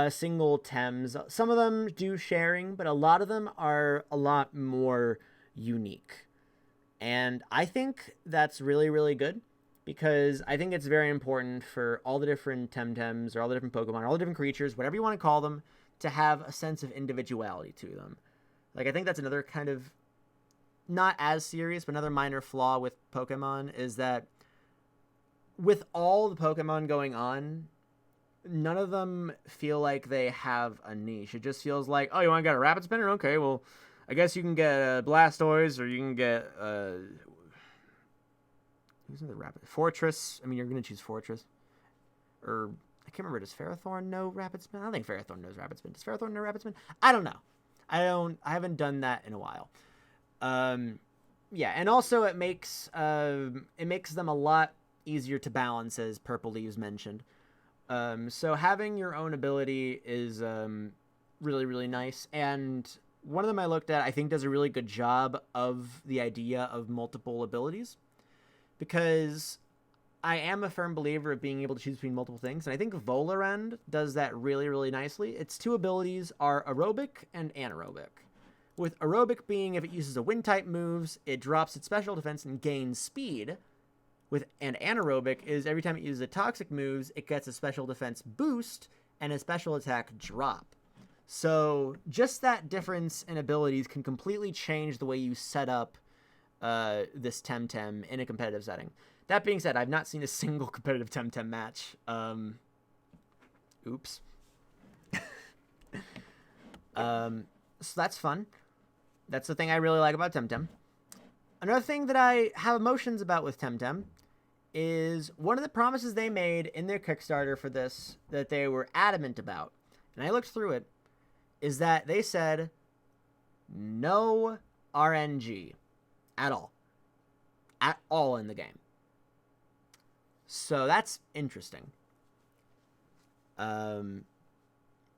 Single Tems. Some of them do sharing, but a lot of them are a lot more unique. And I think that's really, really good, because I think it's very important for all the different Temtems, or all the different Pokemon, or all the different creatures, whatever you want to call them, to have a sense of individuality to them. Like, I think that's another kind of, not as serious, but another minor flaw with Pokemon, is that with all the Pokemon going on, none of them feel like they have a niche. It just feels like, oh, you want to get a rapid spinner? Okay, well, I guess you can get Blastoise, or you can get who's the rapid Fortress. I mean, you're gonna choose Fortress, or I can't remember. Does Ferrothorn know rapid spin? I don't think Ferrothorn knows rapid spin. Does Ferrothorn know rapid spin? I don't know. I haven't done that in a while. Yeah, and also it makes them a lot easier to balance, as Purple Leaves mentioned. So having your own ability is really, really nice. And one of them I looked at, I think, does a really good job of the idea of multiple abilities, because I am a firm believer of being able to choose between multiple things, and I think Volorend does that really, really nicely. Its two abilities are aerobic and anaerobic. With aerobic being if it uses a wind-type moves, it drops its special defense and gains speed. And anaerobic is every time it uses a toxic moves, it gets a special defense boost and a special attack drop. So just that difference in abilities can completely change the way you set up this Temtem in a competitive setting. That being said, I've not seen a single competitive Temtem match. Oops. So that's fun. That's the thing I really like about Temtem. Another thing that I have emotions about with Temtem is one of the promises they made in their Kickstarter for this that they were adamant about, and I looked through it, is that they said no RNG at all. At all in the game. So that's interesting.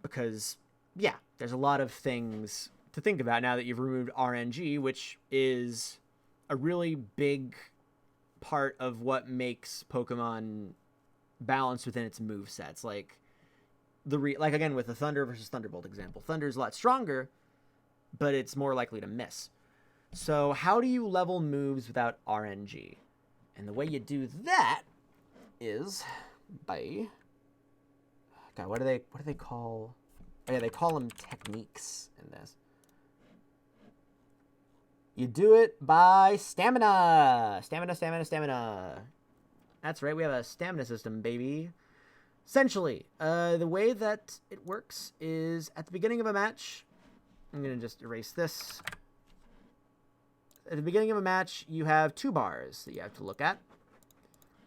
Because, yeah, there's a lot of things to think about now that you've removed RNG, which is a really big part of what makes Pokemon balanced within its movesets. Like, like again, with the Thunder versus Thunderbolt example. Thunder's a lot stronger, but it's more likely to miss. So how do you level moves without RNG? And the way you do that is by... God, what do they call... Oh yeah, they call them techniques in this. You do it by stamina. Stamina. That's right, we have a stamina system, baby. Essentially, the way that it works is at the beginning of a match... I'm going to just erase this. At the beginning of a match, you have two bars that you have to look at.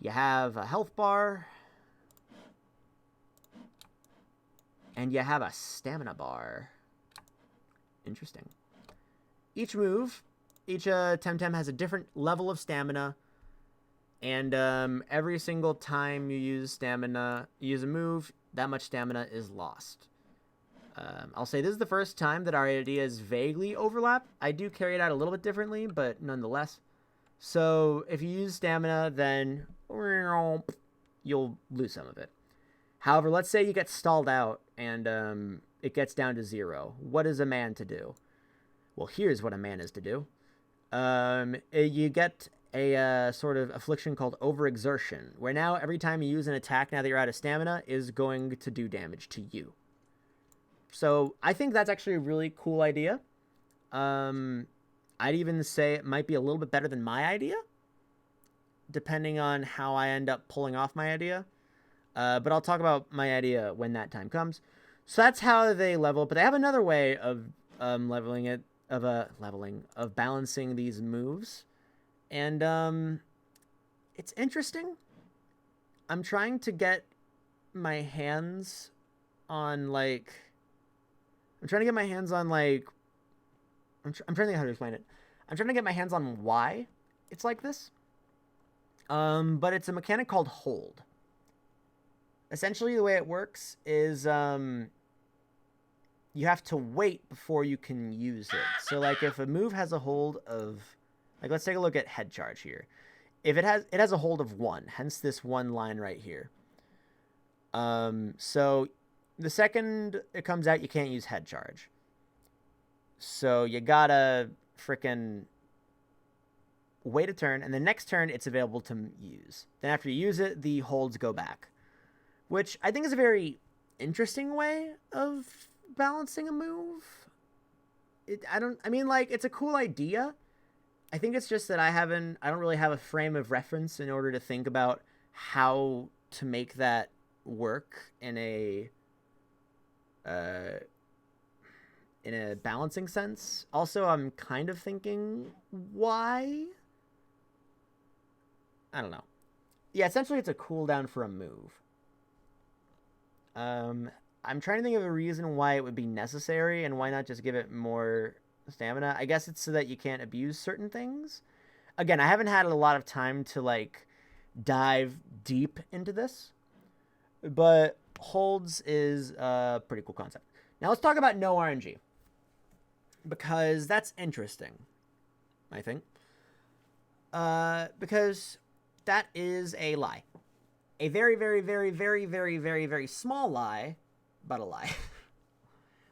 You have a health bar, and you have a stamina bar. Interesting. Each Temtem has a different level of stamina, and every single time you use a move, that much stamina is lost. I'll say this is the first time that our ideas vaguely overlap. I do carry it out a little bit differently, but nonetheless. So if you use stamina, then you'll lose some of it. However, let's say you get stalled out and it gets down to 0. What is a man to do? Well, here's what a man is to do. You get a sort of affliction called overexertion, where now every time you use an attack now that you're out of stamina is going to do damage to you. So I think that's actually a really cool idea. I'd even say it might be a little bit better than my idea, depending on how I end up pulling off my idea. But I'll talk about my idea when that time comes. So that's how they level. But they have another way of of balancing these moves, and it's interesting. I'm trying to get my hands on I'm trying to think how to explain it. I'm trying to get my hands on why it's like this. But it's a mechanic called hold. Essentially, the way it works is you have to wait before you can use it. So, like, if a move has a hold of, like, let's take a look at Head Charge here. If it has a hold of 1, hence this one line right here. So the second it comes out, you can't use Head Charge. So you gotta frickin' wait a turn, and the next turn it's available to use. Then after you use it, the holds go back, which I think is a very interesting way of balancing a move. It's a cool idea. I think it's just that I don't really have a frame of reference in order to think about how to make that work uh, in a balancing sense. Also, I'm kind of thinking, why? I don't know. Yeah, essentially it's a cooldown for a move. I'm trying to think of a reason why it would be necessary, and why not just give it more stamina. I guess it's so that you can't abuse certain things. Again, I haven't had a lot of time to, like, dive deep into this, but holds is a pretty cool concept. Now let's talk about no RNG, because that's interesting, I think. Because that is a lie. A very, very, very, very, very, very, very small lie, but a lie.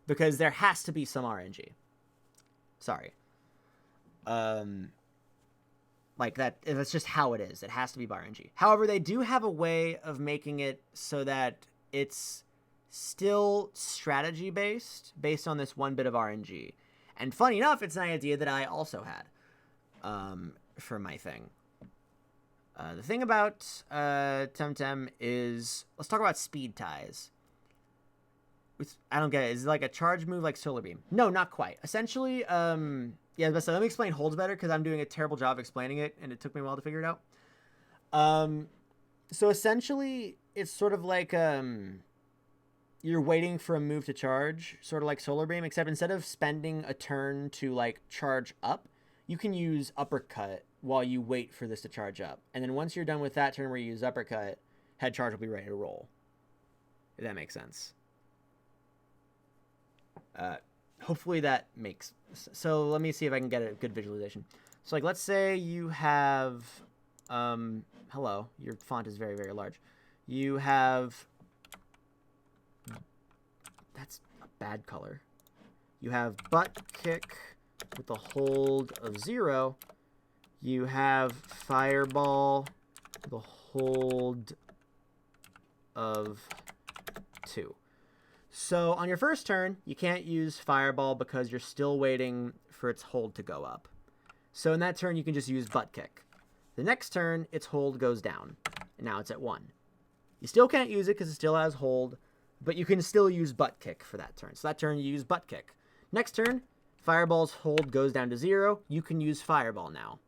Because there has to be some RNG. Sorry. Like that, that's just how it is. It has to be by RNG. However, they do have a way of making it so that it's still strategy based on this one bit of RNG. And funny enough, it's an idea that I also had for my thing. The thing about Temtem is, let's talk about speed ties. I don't get it. Is it like a charge move like Solar Beam? No, not quite. Essentially, yeah, but let me explain holds better, because I'm doing a terrible job explaining it, and it took me a while to figure it out. So essentially, it's sort of like you're waiting for a move to charge, sort of like Solar Beam, except instead of spending a turn to, like, charge up, you can use Uppercut while you wait for this to charge up. And then once you're done with that turn where you use Uppercut, head charge will be ready to roll. If that makes sense. Hopefully that makes... So let me see if I can get a good visualization. So, like, let's say you have... hello. Your font is very, very large. You have... That's a bad color. You have butt kick with a hold of 0. You have fireball with a hold of 2. So on your first turn, you can't use fireball because you're still waiting for its hold to go up. So in that turn, you can just use butt kick. The next turn, its hold goes down, and now it's at 1. You still can't use it because it still has hold, but you can still use butt kick for that turn. So that turn, you use butt kick. Next turn, fireball's hold goes down to 0. You can use fireball now.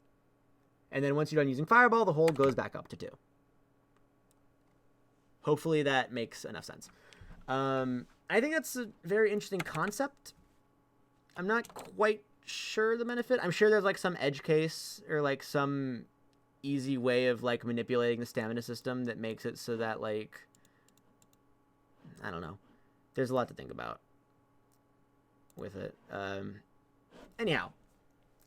And then once you're done using fireball, the hold goes back up to 2. Hopefully that makes enough sense. I think that's a very interesting concept. I'm not quite sure the benefit. I'm sure there's, like, some edge case or, like, some easy way of, like, manipulating the stamina system that makes it so that, like, I don't know. There's a lot to think about with it. Anyhow,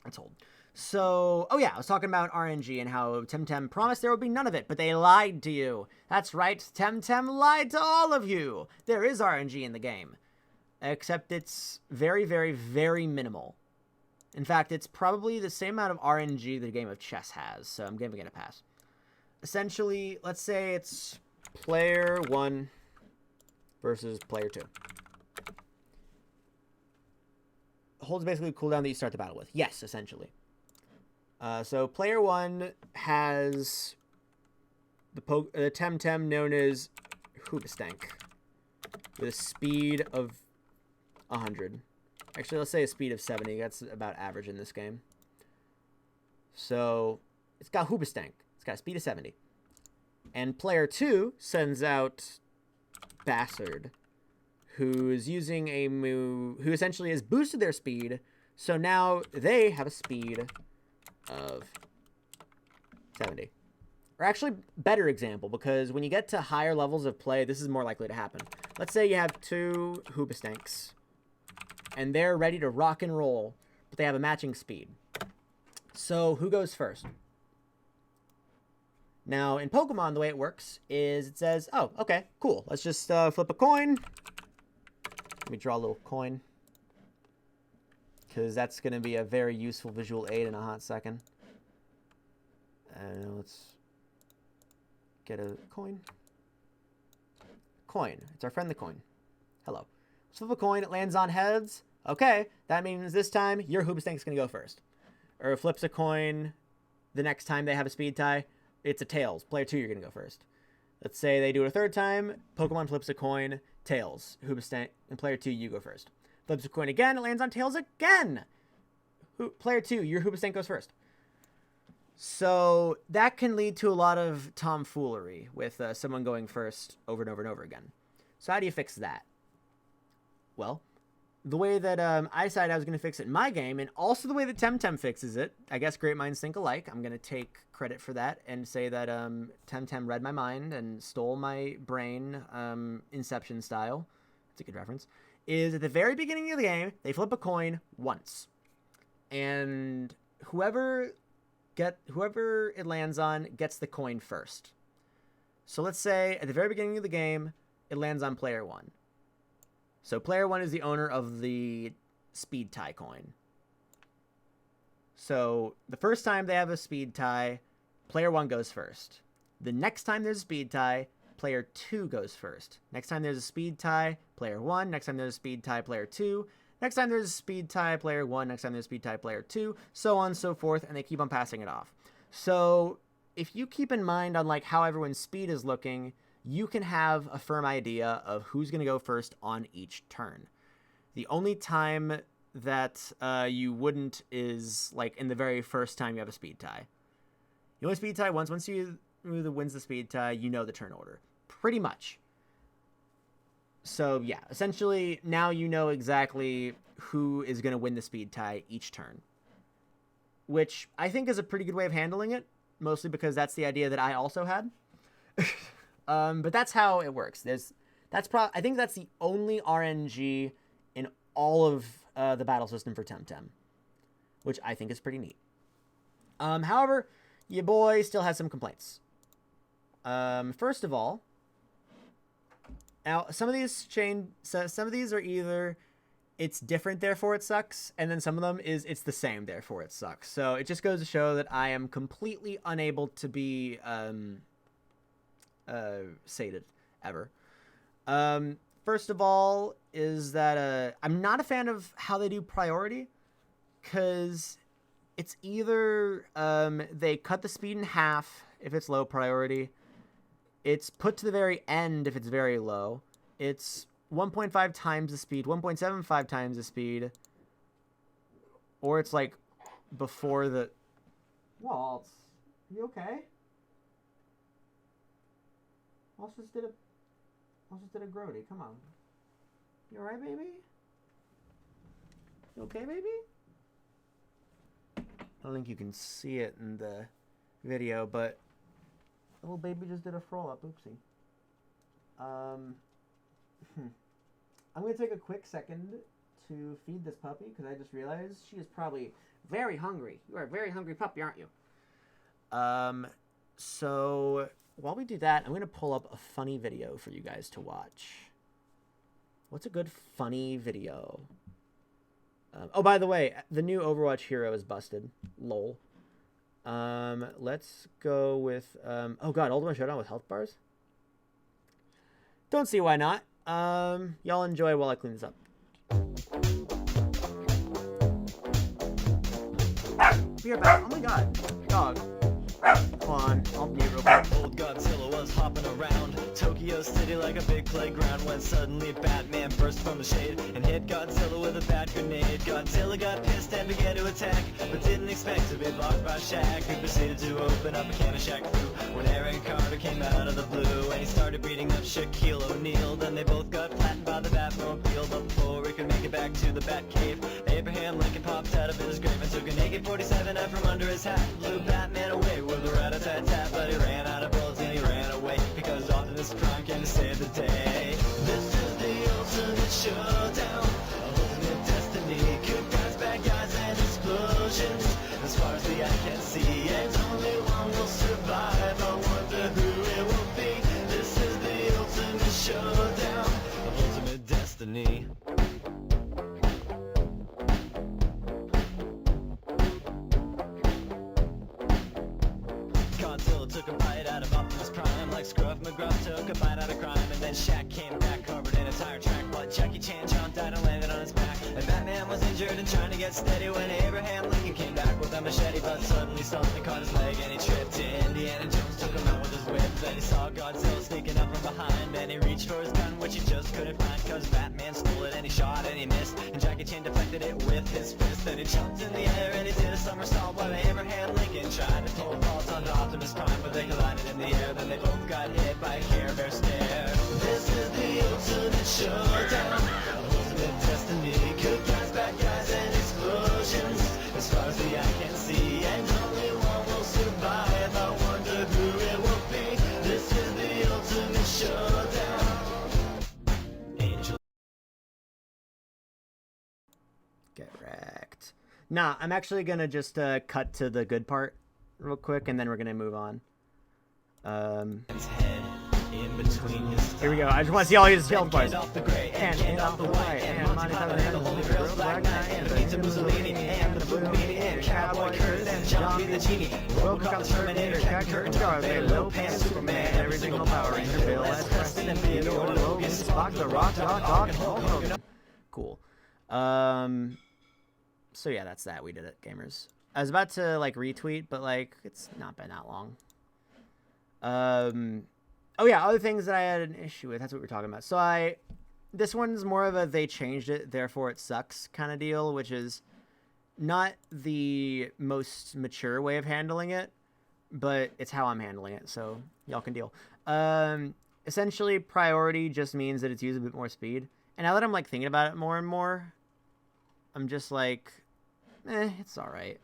that's old. So, oh yeah, I was talking about RNG and how Temtem promised there would be none of it, but they lied to you. That's right, Temtem lied to all of you. There is RNG in the game, except it's very, very, very minimal. In fact, it's probably the same amount of RNG that a game of chess has, so I'm giving it a pass. Essentially, let's say it's player 1 versus player 2. Holds basically a cooldown that you start the battle with. Yes, essentially. So player 1 has the Temtem known as Hoobastank with a speed of 100. Actually, let's say a speed of 70. That's about average in this game. So it's got Hoobastank. It's got a speed of 70. And player 2 sends out Bastard, who is using a move, who essentially has boosted their speed. So now they have a speed of 70. Or actually, better example, because when you get to higher levels of play, this is more likely to happen. Let's say you have 2 Hoobastanks, and they're ready to rock and roll, but they have a matching speed. So who goes first? Now, in Pokemon, the way it works is it says, oh, okay, cool. Let's just flip a coin. Let me draw a little coin, because that's going to be a very useful visual aid in a hot second. Let's get a coin. Coin. It's our friend the coin. Hello. Let's flip a coin. It lands on heads. Okay, that means this time your Hoobastank is going to go first. Or it flips a coin the next time they have a speed tie. It's a tails. Player 2, you're going to go first. Let's say they do it a third time. Pokemon flips a coin. Tails. Hoobastank. And player 2, you go first. Flips a coin again. It lands on Tails again. Player 2, your Hoobastank goes first. So that can lead to a lot of tomfoolery with someone going first over and over and over again. So how do you fix that? Well, the way that I decided I was going to fix it in my game, and also the way that Temtem fixes it, I guess great minds think alike. I'm going to take credit for that and say that Temtem read my mind and stole my brain, Inception style. It's a good reference. Is at the very beginning of the game, they flip a coin once. And whoever it lands on gets the coin first. So let's say at the very beginning of the game, it lands on player 1. So player 1 is the owner of the speed tie coin. So the first time they have a speed tie, player 1 goes first. The next time there's a speed tie, player 2 goes first. Next time there's a speed tie, player 1. Next time there's a speed tie, player 2. Next time there's a speed tie, player 1. Next time there's a speed tie, player 2. So on and so forth, and they keep on passing it off. So if you keep in mind on like how everyone's speed is looking, you can have a firm idea of who's going to go first on each turn. The only time that you wouldn't is like in the very first time you have a speed tie. You only speed tie once. Once you wins the speed tie, you know the turn order. Pretty much. So yeah, essentially now you know exactly who is going to win the speed tie each turn. Which I think is a pretty good way of handling it. Mostly because that's the idea that I also had. But that's how it works. I think that's the only RNG in all of the battle system for Temtem, which I think is pretty neat. However, your boy still has some complaints. First of all, now some of these are either it's different, therefore it sucks, and then some of them is it's the same, therefore it sucks. So it just goes to show that I am completely unable to be sated ever. First of all is that I'm not a fan of how they do priority, because it's either they cut the speed in half if it's low priority, it's put to the very end if it's very low, it's 1.5 times the speed, 1.75 times the speed, or it's like before the... Waltz, you okay? Waltz just did a grody. Come on. You alright, baby? You okay, baby? I don't think you can see it in the video, but the little baby just did a roll up. Oopsie. I'm going to take a quick second to feed this puppy, because I just realized she is probably very hungry. You are a very hungry puppy, aren't you? So while we do that, I'm going to pull up a funny video for you guys to watch. What's a good funny video? Oh, by the way, the new Overwatch hero is busted. Lol. Let's go with... oh god, Ultimate Showdown with health bars? Don't see why not. Y'all enjoy while I clean this up. Be right back. Oh my god. Dog. Hold on. I'll mute real quick. Old Godzilla was hopping around Tokyo City like a big playground when suddenly Batman burst from the shade and hit Godzilla with a bat grenade. Godzilla got pissed and began to attack, but didn't expect to be blocked by Shaq, who proceeded to open up a can of Shaq Fu when Aaron Carter came out of the blue and he started beating up Shaquille O'Neal. Then they both got flattened by the Batmobile, but before he could make it back to the Batcave, Abraham Lincoln popped out of his grave and took an AK-47 out from under his hat, blew Batman away with a rat-a-tat-tat, but he ran out of bullets and he ran away because Optimus Prime came to save the day. This is the ultimate showdown, ultimate destiny, good guys, bad guys, and explosions. As far as the eye can see, and only one will survive. I wonder who it will be. This is the ultimate showdown, ultimate destiny. Godzilla took a bite out of Optimus Prime like Scruff McGruff took a bite out of crime, and then Shaq came back covered in a tire track, but Jackie Chan jumped out and landed on his back, and Batman was in injured and trying to get steady when Abraham Lincoln came back with a machete. But suddenly something caught his leg and he tripped. Indiana Jones took him out with his whip. Then he saw Godzilla sneaking up from behind, and he reached for his gun, which he just couldn't find, cause Batman stole it and he shot and he missed, and Jackie Chan deflected it with his fist. Then he jumped in the air and he did a somersault while Abraham Lincoln tried to pull balls onto Optimus Prime, but they collided in the air. Then they both got hit by a Care Bear stare. This is the ultimate showdown, ultimate destiny, good guys, bad guys, and explosions. As far as the eye can see, and only one will survive. I wonder who it will be. This is the ultimate showdown. Angel. Get wrecked. Nah, I'm actually gonna just cut to the good part real quick, and then we're gonna move on. His head in between his Here we go. I just want to see all his health bars. off the gray And off the white, and Monty Python, and the Holy Grail's Black Knight, and Benito Mussolini, and the Blue Meanie, and Cowboy Curtis, and John B. the Genie, Robocop the Terminator, Jack Curtin, Jarvis, Low Pants, Superman, every single Power Ranger, Bill S. Preston, and Theodore Logan, Spock, the Rock, Dog, and Hulk Hogan. Cool. So yeah, that's that. We did it, gamers. I was about to like retweet, but like it's not been that long. Oh yeah, other things that I had an issue with. That's what we're talking about. So this one's more of a they changed it, therefore it sucks kind of deal, which is not the most mature way of handling it, but it's how I'm handling it, so y'all can deal. Essentially, priority just means that it's used a bit more speed. And now that I'm like thinking about it more and more, I'm just like, it's all right.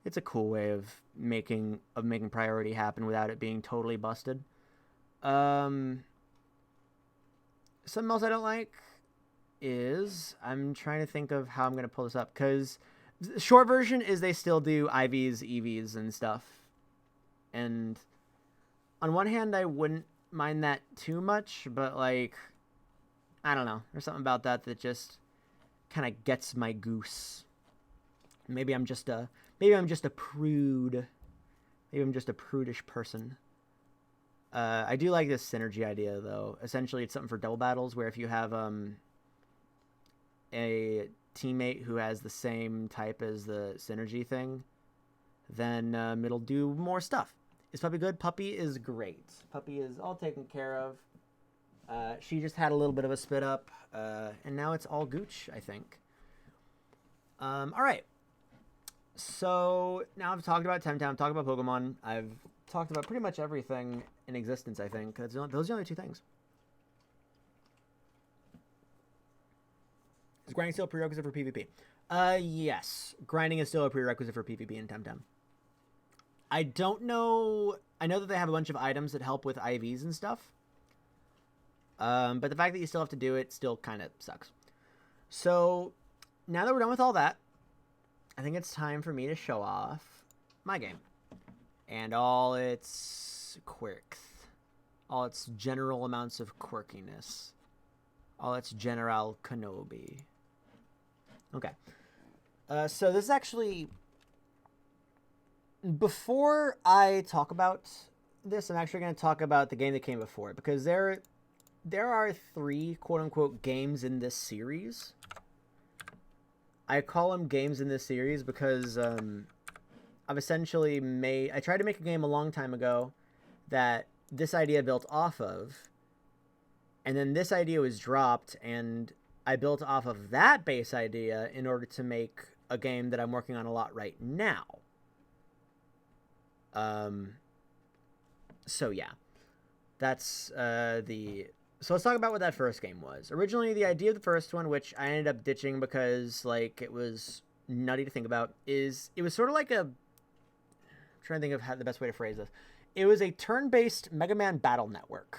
It's a cool way of making priority happen without it being totally busted. Something else I don't like is I'm trying to think of how I'm gonna pull this up, because the short version is they still do IVs, EVs, and stuff. And on one hand, I wouldn't mind that too much, but like, I don't know. There's something about that that just kind of gets my goose. Maybe I'm just a prude. Maybe I'm just a prudish person. I do like this synergy idea, though. Essentially, it's something for double battles, where if you have a teammate who has the same type as the synergy thing, then it'll do more stuff. Is Puppy good? Puppy is great. Puppy is all taken care of. She just had a little bit of a spit up, and now it's all gooch, I think. All right. So now I've talked about Temtem, talked about Pokemon. I've talked about pretty much everything in existence, I think. Those are the only two things. Is grinding still a prerequisite for PvP? Yes. Grinding is still a prerequisite for PvP in Temtem. I don't know. I know that they have a bunch of items that help with IVs and stuff. But the fact that you still have to do it still kind of sucks. So now that we're done with all that, I think it's time for me to show off my game and all its quirks, all its general amounts of quirkiness, all its general Kenobi. Okay. So this is actually, before I talk about this, I'm actually going to talk about the game that came before it, because there are 3 quote-unquote games in this series. I call them games in this series because I've essentially I tried to make a game a long time ago that this idea built off of, and then this idea was dropped, and I built off of that base idea in order to make a game that I'm working on a lot right now. So yeah, that's So let's talk about what that first game was. Originally, the idea of the first one, which I ended up ditching because like it was nutty to think about, is it was sort of like I'm trying to think of how the best way to phrase this. It was a turn-based Mega Man battle network.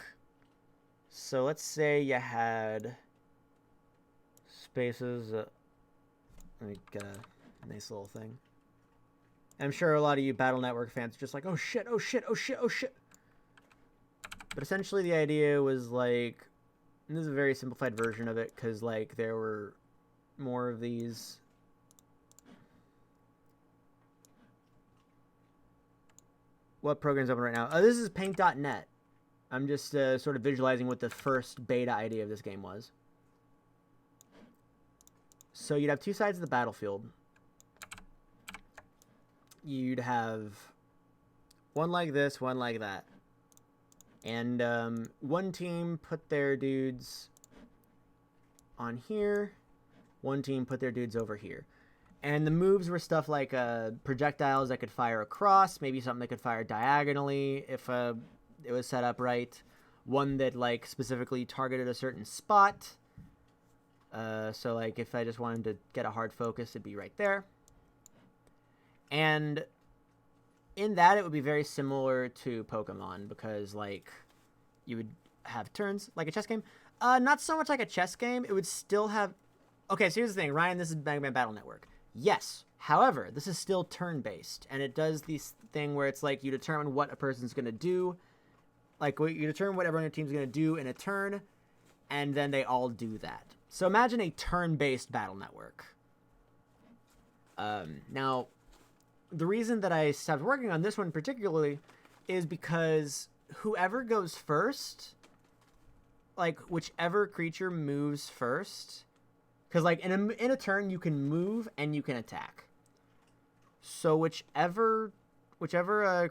So let's say you had spaces. Let me get a nice little thing. I'm sure a lot of you Battle Network fans are just like, oh shit, oh shit, oh shit, oh shit. But essentially the idea was like, and this is a very simplified version of it, because like there were more of these. What program's open right now? Oh, this is paint.net. I'm just sort of visualizing what the first beta idea of this game was. So you'd have two sides of the battlefield. You'd have one like this, one like that. And one team put their dudes on here. One team put their dudes over here. And the moves were stuff like projectiles that could fire across, maybe something that could fire diagonally if it was set up right. One that like specifically targeted a certain spot. So like if I just wanted to get a hard focus, it'd be right there. And in that, it would be very similar to Pokemon because like you would have turns like a chess game. Not so much like a chess game. It would still have... Okay, so here's the thing. Ryan, this is Mega Man Battle Network. Yes. However, this is still turn-based. And it does this thing where it's like you determine what a person's going to do. Like, you determine what everyone on your team's going to do in a turn. And then they all do that. So imagine a turn-based Battle Network. Now, the reason that I stopped working on this one particularly is because whoever goes first... like whichever creature moves first, because like in a turn you can move and you can attack. So whichever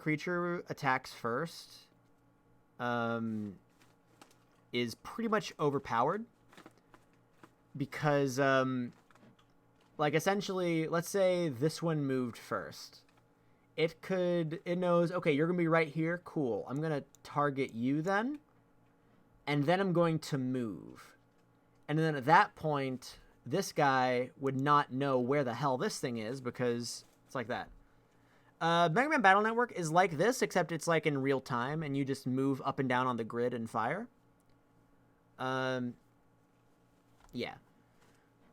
creature attacks first, is pretty much overpowered. Because like essentially, let's say this one moved first. It knows, okay, you're gonna be right here. Cool. I'm gonna target you then. And then I'm going to move. And then at that point, this guy would not know where the hell this thing is because it's like that. Mega Man Battle Network is like this, except it's like in real time, and you just move up and down on the grid and fire. Yeah.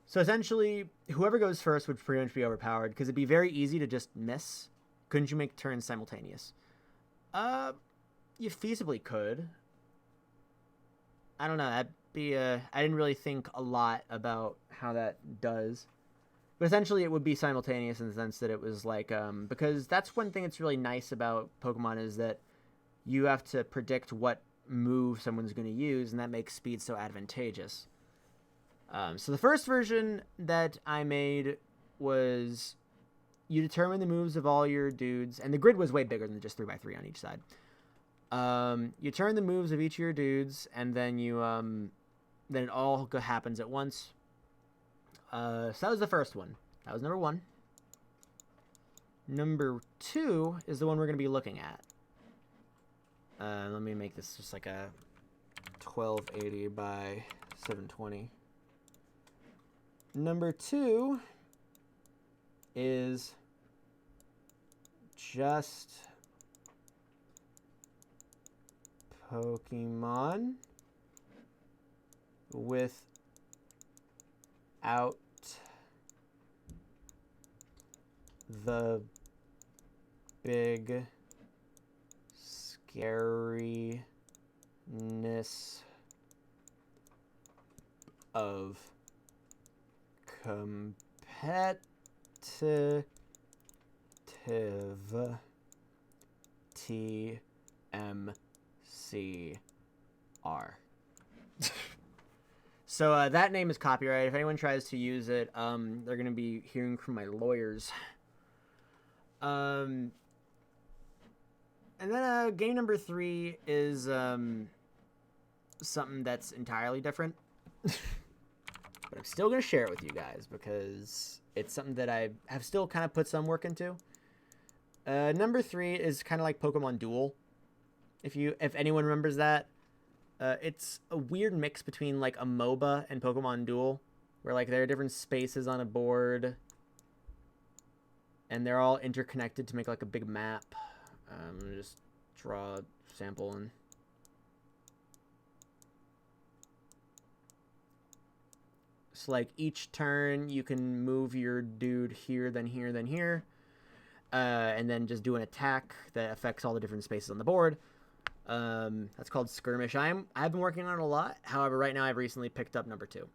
So essentially, whoever goes first would pretty much be overpowered because it'd be very easy to just miss. Couldn't you make turns simultaneous? You feasibly could. I don't know. That'd be I didn't really think a lot about how that does, but essentially it would be simultaneous in the sense that it was like because that's one thing that's really nice about Pokemon is that you have to predict what move someone's going to use, and that makes speed so advantageous. So the first version that I made was you determine the moves of all your dudes, and the grid was way bigger than just 3x3 on each side. You turn the moves of each of your dudes, and then you, then it all happens at once. So that was the first one. That was number 1. Number 2 is the one we're going to be looking at. Let me make this just like a 1280 by 720. Number 2 is just Pokemon without the big scariness of competitive TMCR. So that name is copyrighted. If anyone tries to use it, they're going to be hearing from my lawyers. And then game number 3 is something that's entirely different. But I'm still going to share it with you guys because it's something that I have still kind of put some work into. Number 3 is kind of like Pokemon Duel. If anyone remembers that. It's a weird mix between like a MOBA and Pokemon Duel, where like there are different spaces on a board, and they're all interconnected to make like a big map. I'm gonna just draw a sample and so like each turn you can move your dude here, then here, then here, and then just do an attack that affects all the different spaces on the board. That's called Skirmish. I've been working on it a lot. However, right now I've recently picked up number 2.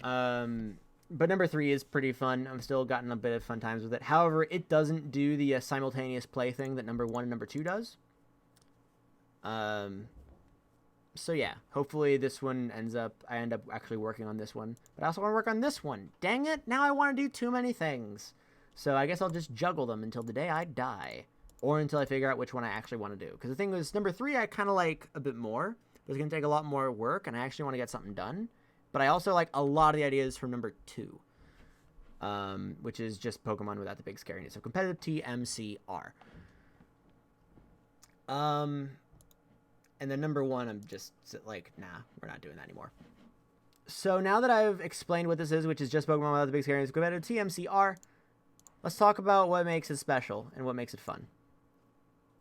But number 3 is pretty fun. I've still gotten a bit of fun times with it. However, it doesn't do the simultaneous play thing that number 1 and number 2 does. So yeah, hopefully this one I end up actually working on this one. But I also want to work on this one. Dang it, now I want to do too many things. So I guess I'll just juggle them until the day I die. Or until I figure out which one I actually want to do. Because the thing is, number 3 I kind of like a bit more. But it's going to take a lot more work, and I actually want to get something done. But I also like a lot of the ideas from number 2. Which is just Pokemon without the big scariness. So competitive TMCR. And then number 1, I'm just like, nah, we're not doing that anymore. So now that I've explained what this is, which is just Pokemon without the big scariness, competitive TMCR, let's talk about what makes it special and what makes it fun.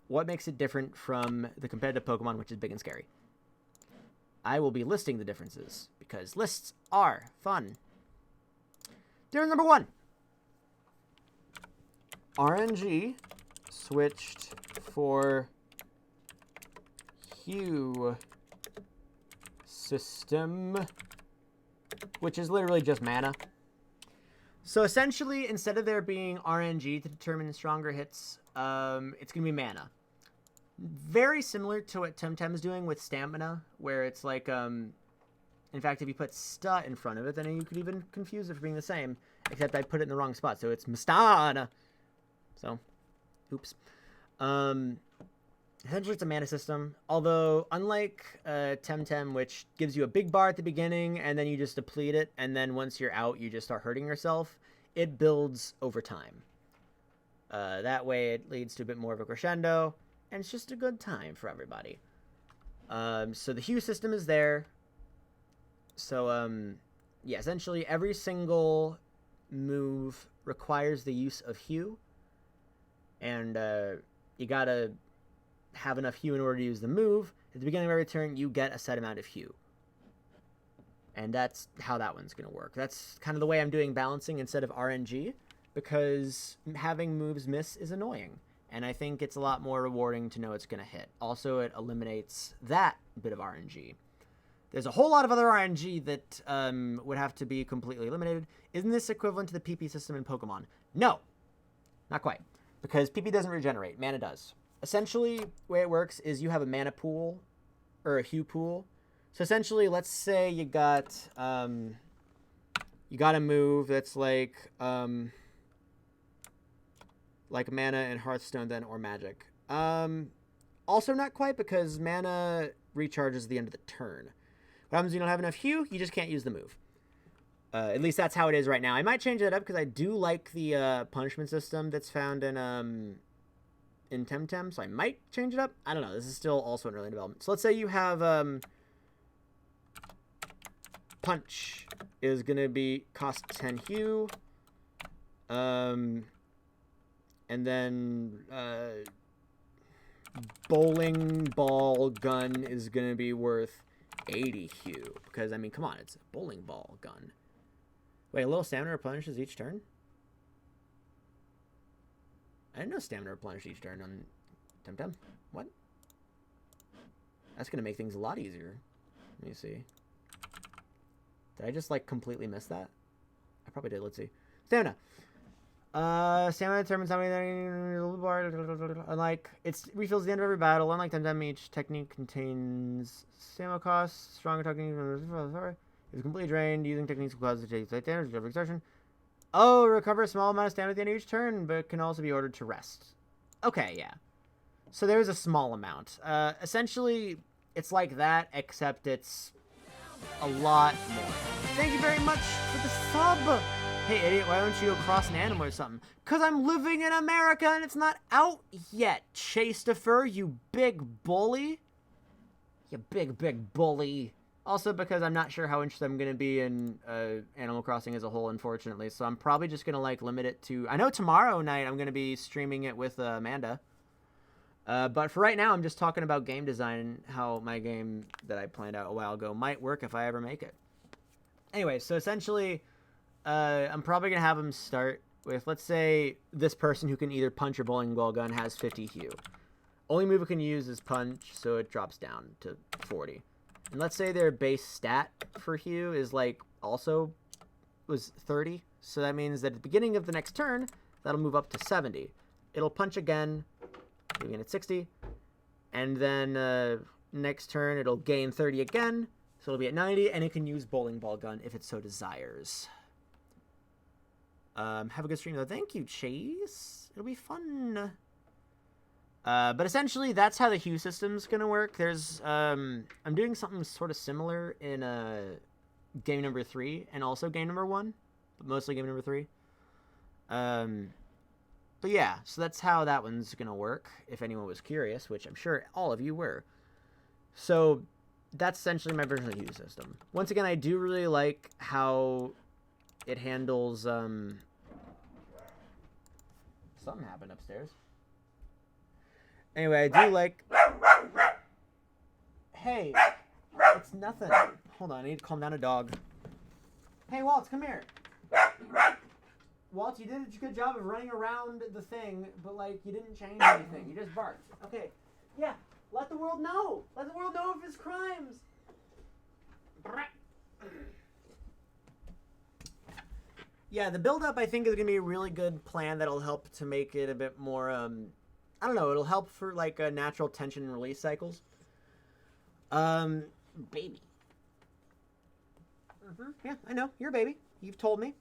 What makes it different from the competitive Pokemon, which is big and scary? I will be listing the differences, because lists are fun. Difference number 1. RNG switched for Hue system, which is literally just mana. So essentially, instead of there being RNG to determine stronger hits, it's going to be mana. Very similar to what Temtem is doing with stamina, where it's like, in fact, if you put sta in front of it, then you could even confuse it for being the same, except I put it in the wrong spot, so it's Mastana. So, oops. Essentially, it's a mana system, although unlike Temtem, which gives you a big bar at the beginning, and then you just deplete it, and then once you're out, you just start hurting yourself, it builds over time. That way, it leads to a bit more of a crescendo, and it's just a good time for everybody. So the Hue system is there. So, yeah, essentially, every single move requires the use of Hue, and you gotta have enough Hue in order to use the move. At the beginning of every turn, you get a set amount of Hue. And that's how that one's going to work. That's kind of the way I'm doing balancing instead of RNG, because having moves miss is annoying. And I think it's a lot more rewarding to know it's going to hit. Also, it eliminates that bit of RNG. There's a whole lot of other RNG that would have to be completely eliminated. Isn't this equivalent to the PP system in Pokemon? No, not quite. Because PP doesn't regenerate. Mana does. Essentially, the way it works is you have a mana pool, or a Hue pool. So essentially, let's say you got a move that's like mana in Hearthstone then, or Magic. Also not quite, because mana recharges at the end of the turn. What happens if you don't have enough Hue? You just can't use the move. At least that's how it is right now. I might change that up, because I do like the punishment system that's found in Temtem, so I might change it up. I don't know. This is still also in early development. So let's say you have Punch is going to be cost 10 Hue. And then Bowling Ball Gun is going to be worth 80 Hue. Because, I mean, come on, it's a bowling ball gun. Wait, a little stamina replenishes each turn? I didn't know stamina replenished each turn on Temtem. What? That's going to make things a lot easier. Let me see. Did I just, like, completely miss that? I probably did. Let's see. Stamina. Stamina determines how many... Unlike... It refills at the end of every battle. Unlike Temtem, each technique contains stamina costs. Stronger technique... If completely drained, using techniques will cause it to take slight damage every exertion. Oh, recover a small amount of stamina at the end of each turn, but can also be ordered to rest. Okay, yeah. So there's a small amount. Essentially, it's like that, except it's a lot more. Thank you very much for the sub! Hey, idiot, why don't you go cross an animal or something? Because I'm living in America and it's not out yet, Chase-Defer, you big bully. You big bully. Also, because I'm not sure how interested I'm going to be in Animal Crossing as a whole, unfortunately. So I'm probably just going to, like, limit it to... I know tomorrow night I'm going to be streaming it with Amanda. But for right now, I'm just talking about game design and how my game that I planned out a while ago might work if I ever make it. Anyway, so essentially, I'm probably going to have them start with, let's say, this person who can either punch or bowling ball gun has 50 Hue. Only move it can use is punch, so it drops down to 40. And let's say their base stat for Hue is like was 30. So that means that at the beginning of the next turn, that'll move up to 70. It'll punch again, moving at 60. And then, Next turn, it'll gain 30 again, so it'll be at 90, and it can use Bowling Ball Gun if it so desires. Have a good stream, though. Thank you, Chase. It'll be fun. But essentially, that's how the Hue system's gonna work. There's, I'm doing something sort of similar in game number 3 and also game number 1, but mostly game number 3. But yeah, so that's how that one's gonna work, if anyone was curious, which I'm sure all of you were. So that's essentially my version of the Hue system. Once again, I do really like how it handles, something happened upstairs. Anyway, I do like... Hey, it's nothing. Hold on, I need to calm down a dog. Hey, Waltz, come here. Waltz, you did a good job of running around the thing, but, like, you didn't change anything. You just barked. Okay, yeah, let the world know. Let the world know of his crimes. Yeah, the build-up, I think, is going to be a really good plan that'll help to make it a bit more, I don't know, it'll help for, like, natural tension and release cycles. Baby. Yeah, I know. You're a baby. You've told me.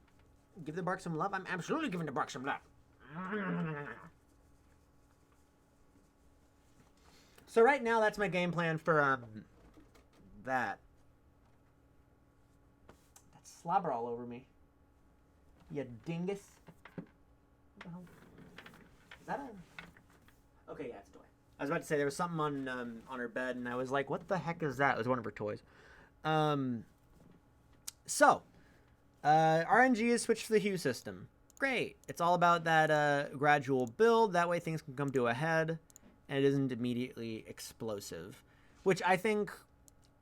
Give the bark some love. I'm absolutely giving the bark some love. So right now, that's my game plan for, that. That's slobber all over me. You dingus. What the hell? Is that a... Okay, yeah, it's a toy. I was about to say there was something on her bed, and I was like, "What the heck is that?" It was one of her toys. RNG is switched to the Hue system. Great. It's all about that gradual build. That way things can come to a head, and it isn't immediately explosive, which I think,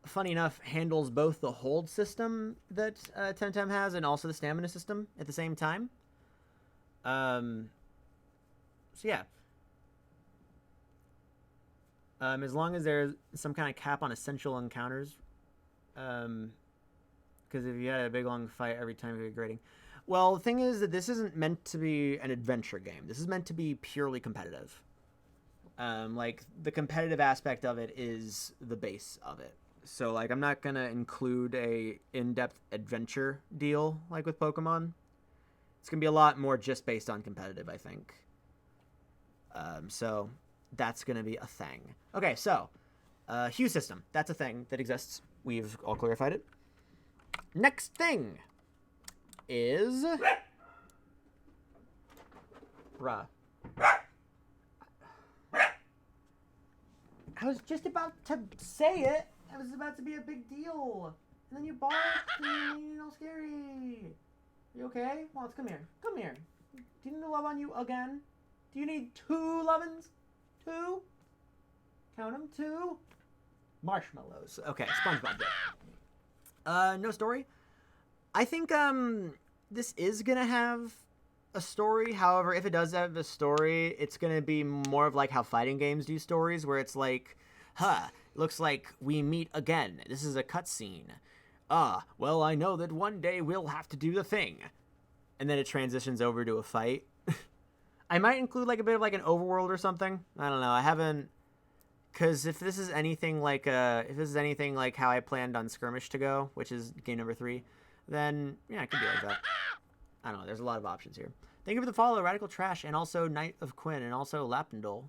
funny enough, handles both the hold system that Temtem has and also the stamina system at the same time. So yeah. As long as there's some kind of cap on essential encounters, because if you had a big long fight every time, it'd be grading. Well, the thing is that this isn't meant to be an adventure game. This is meant to be purely competitive. Like, the competitive aspect of it is the base of it. So, like, I'm not gonna include a in-depth adventure deal like with Pokemon. It's gonna be a lot more just based on competitive, I think. So that's gonna be a thing. Okay, so Hue system. That's a thing that exists. We've all clarified it. Next thing is... Bruh. I was just about to say it. It was about to be a big deal. And then you barked and you're all scary. You okay? Waltz, come here. Come here. Do you need to love on you again? Do you need 2 lovin's? 2? Count them. 2? Marshmallows. Okay, SpongeBob did. No story. I think this is gonna have a story. However, if it does have a story, it's gonna be more of like how fighting games do stories, where it's like, looks like we meet again. This is a cutscene. Well, I know that one day we'll have to do the thing. And then it transitions over to a fight. I might include like a bit of like an overworld or something. I don't know. I haven't... Because if this is anything like how I planned on Skirmish to go, which is game number 3, then yeah, it could be like that. I don't know. There's a lot of options here. Thank you for the follow, Radical Trash, and also Knight of Quinn, and also Lapendole,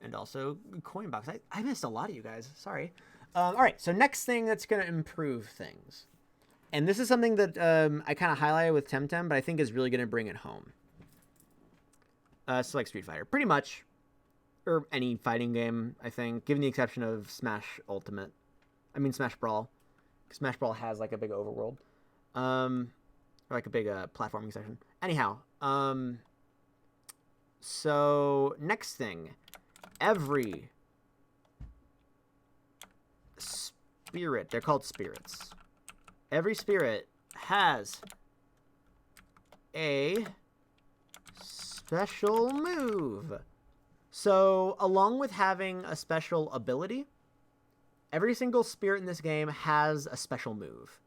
and also Coinbox. I missed a lot of you guys. Sorry. All right. So next thing that's gonna improve things, and this is something that I kind of highlighted with Temtem, but I think is really gonna bring it home. So like Street Fighter, pretty much. Or any fighting game, I think, given the exception of Smash Ultimate. I mean Smash Brawl. Because Smash Brawl has like a big overworld. Or like a big platforming section. Anyhow, so next thing. Every spirit, they're called spirits. Every spirit has a special move. So, along with having a special ability, every single spirit in this game has a special move.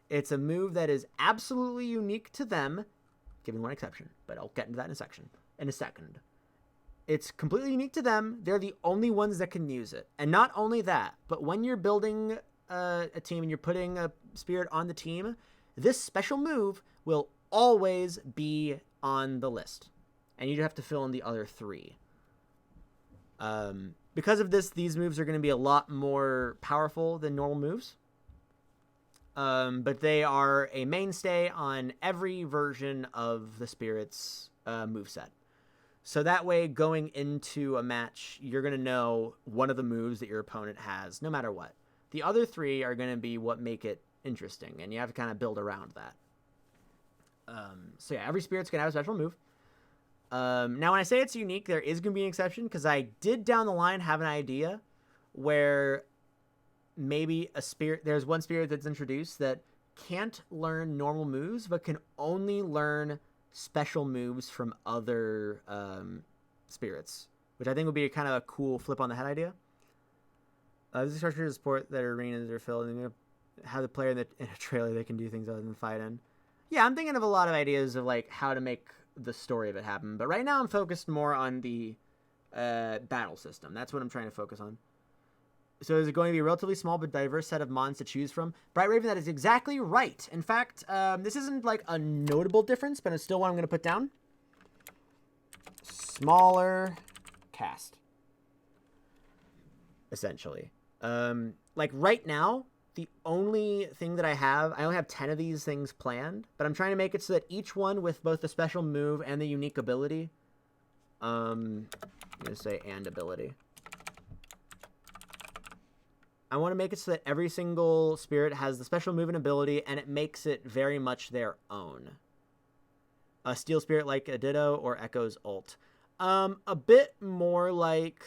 It's a move that is absolutely unique to them, given one exception, but I'll get into that in a second. It's completely unique to them. They're the only ones that can use it. And not only that, but when you're building a team and you're putting a spirit on the team, this special move will always be on the list. And you have to fill in the other 3. Because of this, these moves are going to be a lot more powerful than normal moves. But they are a mainstay on every version of the spirit's moveset. So that way, going into a match, you're going to know one of the moves that your opponent has, no matter what. The other 3 are going to be what make it interesting, and you have to kind of build around that. So yeah, every spirit's going to have a special move. Now, when I say it's unique, there is going to be an exception, because I did down the line have an idea where maybe there's one spirit that's introduced that can't learn normal moves, but can only learn special moves from other spirits, which I think would be kind of a cool flip on the head idea. This is structured to support that arenas are filled, and have the player in a trailer they can do things other than fight in. Yeah, I'm thinking of a lot of ideas of like how to make the story of it happen, but right now I'm focused more on the battle system. That's what I'm trying to focus on. So is it going to be a relatively small but diverse set of mons to choose from? Bright Raven, that is exactly right. In fact, this isn't like a notable difference, but it's still what I'm going to put down. Smaller cast. Essentially. Like right now, the only thing that I only have 10 of these things planned, but I'm trying to make it so that each one with both the special move and the unique ability, I'm going to say and ability. I want to make it so that every single spirit has the special move and ability, and it makes it very much their own. A Steel Spirit like a Ditto or Echo's ult. A bit more like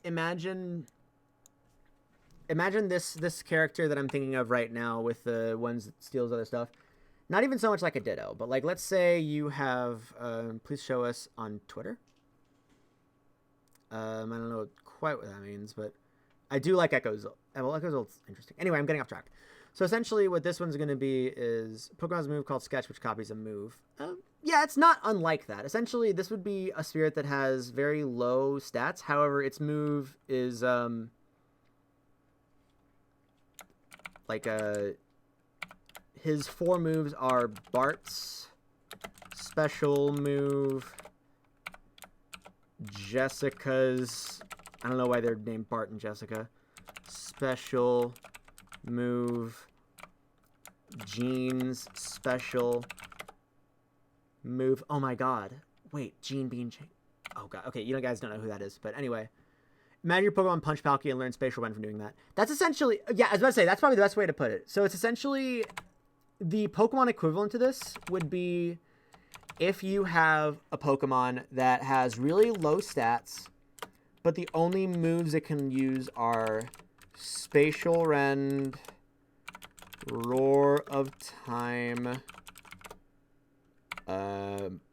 imagine this character that I'm thinking of right now with the ones that steals other stuff. Not even so much like a Ditto, but like let's say you have please show us on Twitter. I don't know quite what that means, but I do like Echo's. Well, Echo's ult's interesting. Anyway, I'm getting off track. So essentially what this one's going to be is Pokemon's move called Sketch, which copies a move. Yeah, it's not unlike that. Essentially, this would be a spirit that has very low stats. However, its move is his 4 moves are Bart's special move, Jessica's, I don't know why they're named Bart and Jessica, special move, Jean's special move. Oh my god. Wait, Jean Bean Jane. Oh god. Okay, you guys don't know who that is, but anyway. Imagine your Pokemon Punch Palkia and learn Spatial Run from doing that. That's essentially, yeah, I was about to say, that's probably the best way to put it. So it's essentially, the Pokemon equivalent to this would be if you have a Pokemon that has really low stats, but the only moves it can use are Spatial Rend, Roar of Time,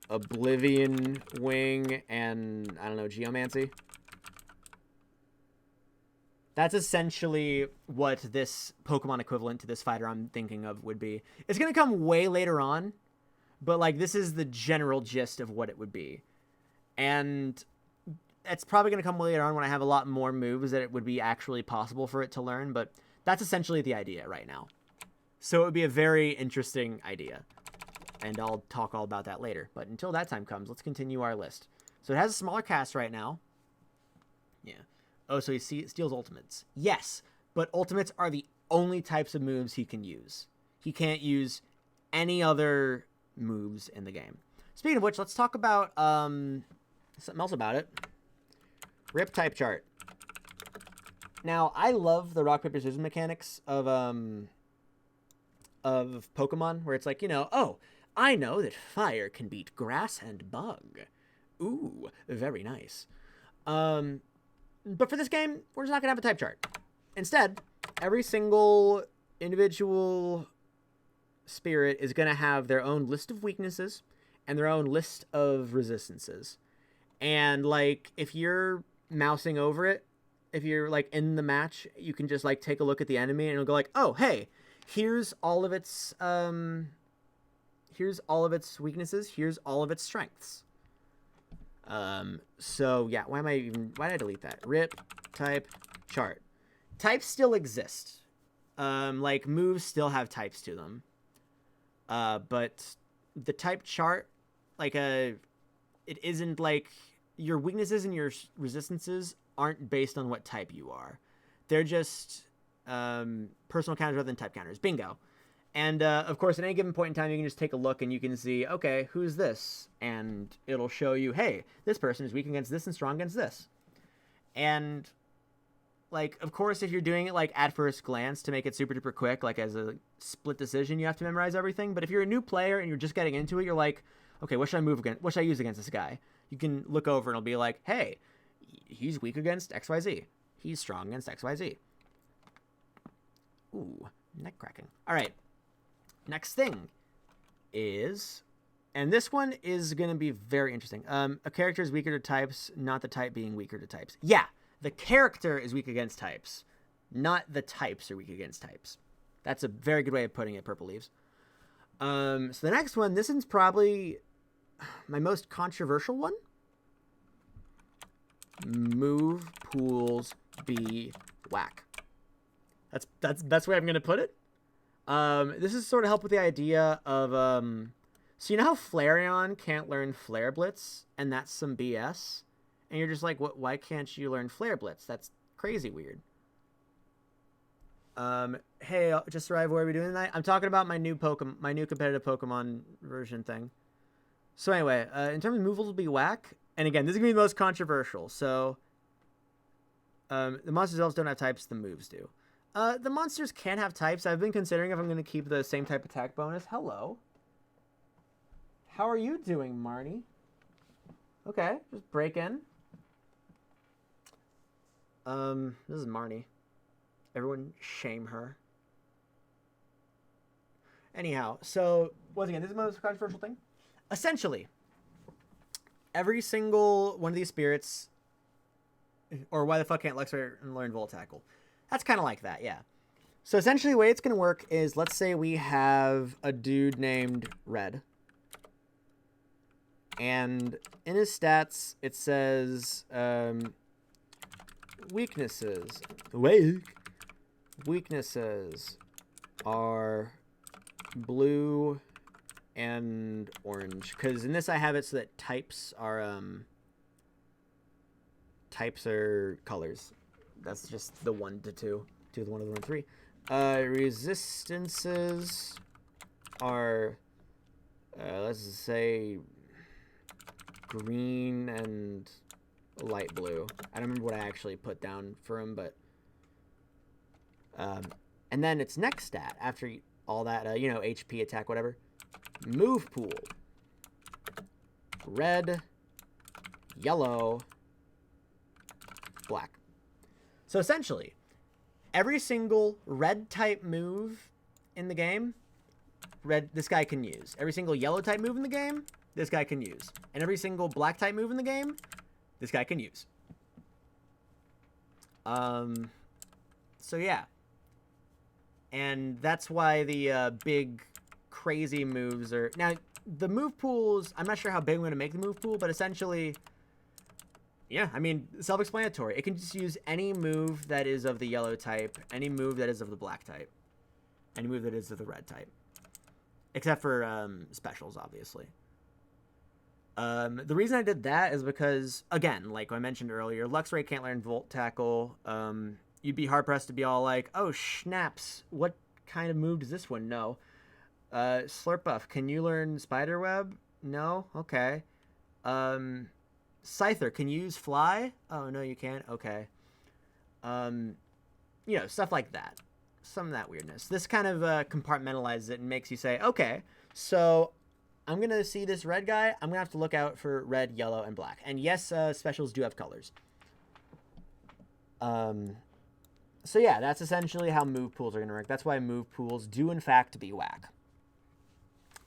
Oblivion Wing, and, I don't know, Geomancy. That's essentially what this Pokemon equivalent to this fighter I'm thinking of would be. It's going to come way later on, but, like, this is the general gist of what it would be. And it's probably going to come later on when I have a lot more moves that it would be actually possible for it to learn, but that's essentially the idea right now. So it would be a very interesting idea, and I'll talk all about that later. But until that time comes, let's continue our list. So it has a smaller cast right now. Yeah. Oh, so he steals ultimates. Yes, but ultimates are the only types of moves he can use. He can't use any other moves in the game. Speaking of which, let's talk about something else about it. Rip type chart. Now, I love the rock, paper, scissors mechanics of Pokemon, where it's like, you know, oh, I know that fire can beat grass and bug. Ooh, very nice. But for this game, we're just not going to have a type chart. Instead, every single individual spirit is going to have their own list of weaknesses and their own list of resistances. And, like, if you're mousing over it, if you're, like, in the match, you can just, like, take a look at the enemy and it'll go like, oh, hey, here's all of its here's all of its weaknesses. Here's all of its strengths. So yeah, why did I delete that? Rip, type, chart. Types still exist. Like moves still have types to them. But the type chart, like it isn't like your weaknesses and your resistances aren't based on what type you are. They're just personal counters rather than type counters. Bingo. And, of course, at any given point in time, you can just take a look and you can see, okay, who's this? And it'll show you, hey, this person is weak against this and strong against this. And, like, of course, if you're doing it, like, at first glance to make it super duper quick, like, as a split decision, you have to memorize everything. But if you're a new player and you're just getting into it, you're like, okay, what should I move against? What should I use against this guy? You can look over and it'll be like, hey, he's weak against XYZ. He's strong against XYZ. Ooh, neck cracking. All right. Next thing is, and this one is going to be very interesting. A character is weaker to types, not the type being weaker to types. Yeah, the character is weak against types, not the types are weak against types. That's a very good way of putting it, Purple Leaves. So the next one, this one's probably my most controversial one. Move pools be whack. That's the best way I'm going to put it. This is sort of help with the idea of, so you know how Flareon can't learn Flare Blitz, and that's some BS? And you're just like, what? Why can't you learn Flare Blitz? That's crazy weird. Hey, just arrived. What are we doing tonight? I'm talking about my new competitive Pokemon version thing. So anyway, in terms of movables will be whack, and again, this is gonna be the most controversial. So, the monsters themselves don't have types. The moves do. The monsters can have types. I've been considering if I'm going to keep the same type attack bonus. Hello. How are you doing, Marnie? Okay, just break in. This is Marnie. Everyone shame her. Anyhow, so, once again, this is the most controversial thing. Essentially, every single one of these spirits, or why the fuck can't Luxray learn Volt Tackle? That's kind of like that, yeah. So essentially the way it's going to work is, let's say we have a dude named Red. And in his stats, it says, weaknesses. Weaknesses are blue and orange. Because in this I have it so that types are colors. That's just the 1 to 2. 2 to the 1 to the 1 to 3. Resistances are, let's say, green and light blue. I don't remember what I actually put down for him, but... and then its next stat, after all that, HP, attack, whatever. Move pool. Red, yellow, black. So essentially, every single red type move in the game, this guy can use. Every single yellow type move in the game, this guy can use. And every single black type move in the game, this guy can use. So yeah. And that's why the big crazy moves are... Now, the move pools, I'm not sure how big I'm going to make the move pool, but essentially... Yeah, I mean, self-explanatory. It can just use any move that is of the yellow type, any move that is of the black type, any move that is of the red type. Except for specials, obviously. The reason I did that is because, again, like I mentioned earlier, Luxray can't learn Volt Tackle. You'd be hard-pressed to be all like, oh, schnaps, what kind of move does this one know? Slurpuff, can you learn Spiderweb? No? Okay. Scyther, can you use Fly? Oh, no, you can't? Okay. Stuff like that. Some of that weirdness. This kind of compartmentalizes it and makes you say, okay, so I'm going to see this red guy. I'm going to have to look out for red, yellow, and black. And yes, specials do have colors. So yeah, that's essentially how move pools are going to work. That's why move pools do, in fact, be whack.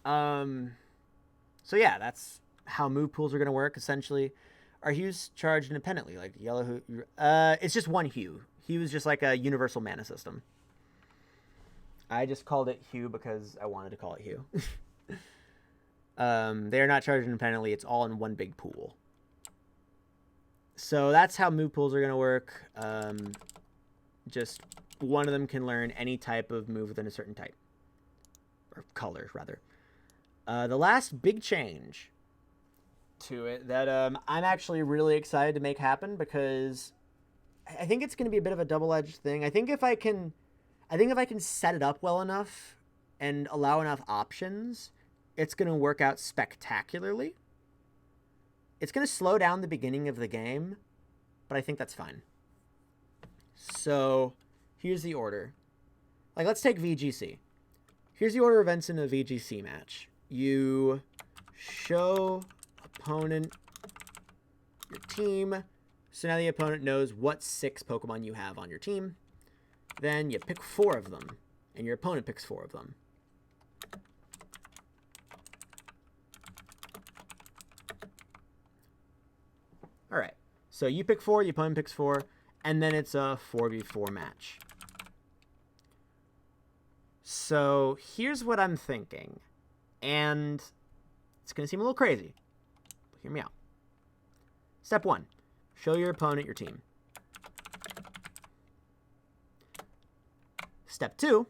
So yeah, that's how move pools are going to work, essentially. Are hues charged independently? Like yellow hue? It's just one hue. Hue is just like a universal mana system. I just called it hue because I wanted to call it hue. They are not charged independently. It's all in one big pool. So that's how move pools are going to work. Just one of them can learn any type of move within a certain type. Or color, rather. The last big change to it that I'm actually really excited to make happen, because I think it's going to be a bit of a double-edged thing. I think if I can set it up well enough and allow enough options, it's going to work out spectacularly. It's going to slow down the beginning of the game, but I think that's fine. So here's the order. Like, let's take VGC. Here's the order of events in a VGC match. You show opponent your team. So now the opponent knows what 6 Pokemon you have on your team. Then you pick 4 of them, and your opponent picks 4 of them. All right. So you pick 4, the opponent picks 4, and then it's a 4v4 match. So here's what I'm thinking, and it's going to seem a little crazy, but hear me out. Step 1, show your opponent your team. Step 2,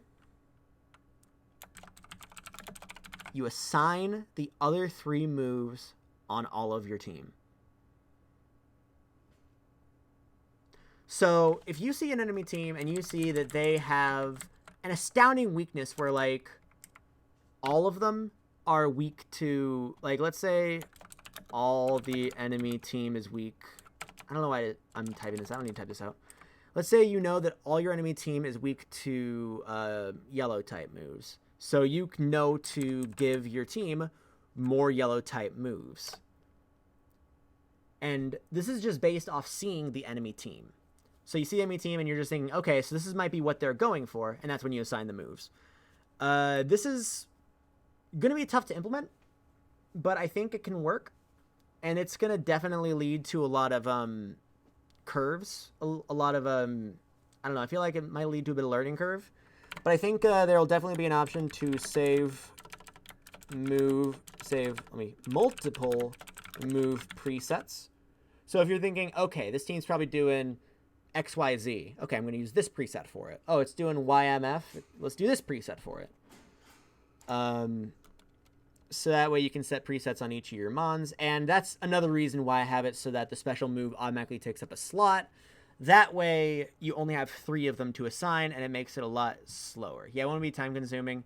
you assign the other 3 moves on all of your team. So if you see an enemy team and you see that they have an astounding weakness where, like, all of them are weak to, like, let's say all the enemy team is weak. I don't know why I'm typing this. I don't need to type this out. Let's say you know that all your enemy team is weak to yellow type moves. So you know to give your team more yellow type moves. And this is just based off seeing the enemy team. So you see the enemy team and you're just thinking, okay, so this might be what they're going for, and that's when you assign the moves. This is going to be tough to implement, but I think it can work. And it's going to definitely lead to a lot of curves, a lot of, I don't know, I feel like it might lead to a bit of learning curve. But I think there will definitely be an option to save multiple move presets. So if you're thinking, okay, this team's probably doing XYZ. Okay, I'm going to use this preset for it. Oh, it's doing YMF. Let's do this preset for it. So that way you can set presets on each of your mons. And that's another reason why I have it so that the special move automatically takes up a slot. That way you only have 3 of them to assign, and it makes it a lot slower. Yeah, it won't be time consuming.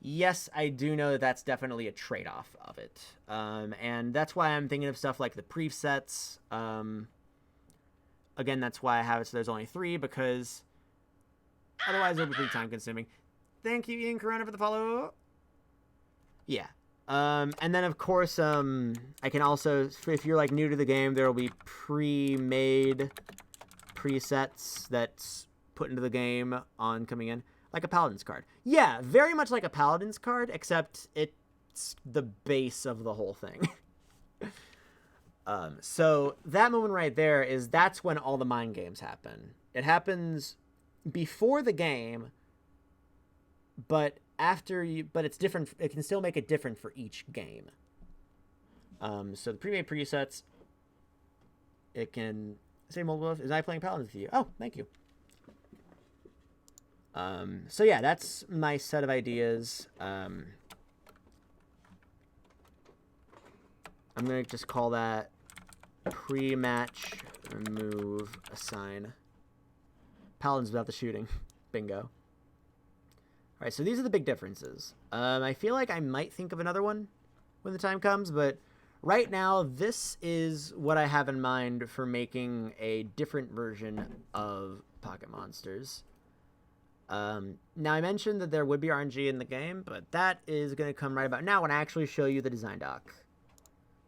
Yes, I do know that that's definitely a trade-off of it. And that's why I'm thinking of stuff like the presets. Again, that's why I have it so there's only 3, because otherwise it'll be pretty time consuming. Thank you, Ian Corona, for the follow. Yeah. And then of course, I can also, if you're like new to the game, there will be pre-made presets that's put into the game on coming in, like a Paladin's card. Yeah, very much like a Paladin's card, except it's the base of the whole thing. So that moment right there that's when all the mind games happen. It happens before the game, but it's different. It can still make it different for each game. So the pre-made presets, it can say multiple. Is I playing Paladins with you? Oh, thank you. So yeah, that's my set of ideas. I'm gonna just call that pre-match move assign. Paladins without the shooting. Bingo. All right, so these are the big differences. I feel like I might think of another one when the time comes, but right now this is what I have in mind for making a different version of Pocket Monsters. Now I mentioned that there would be RNG in the game, but that is going to come right about now when I actually show you the design doc.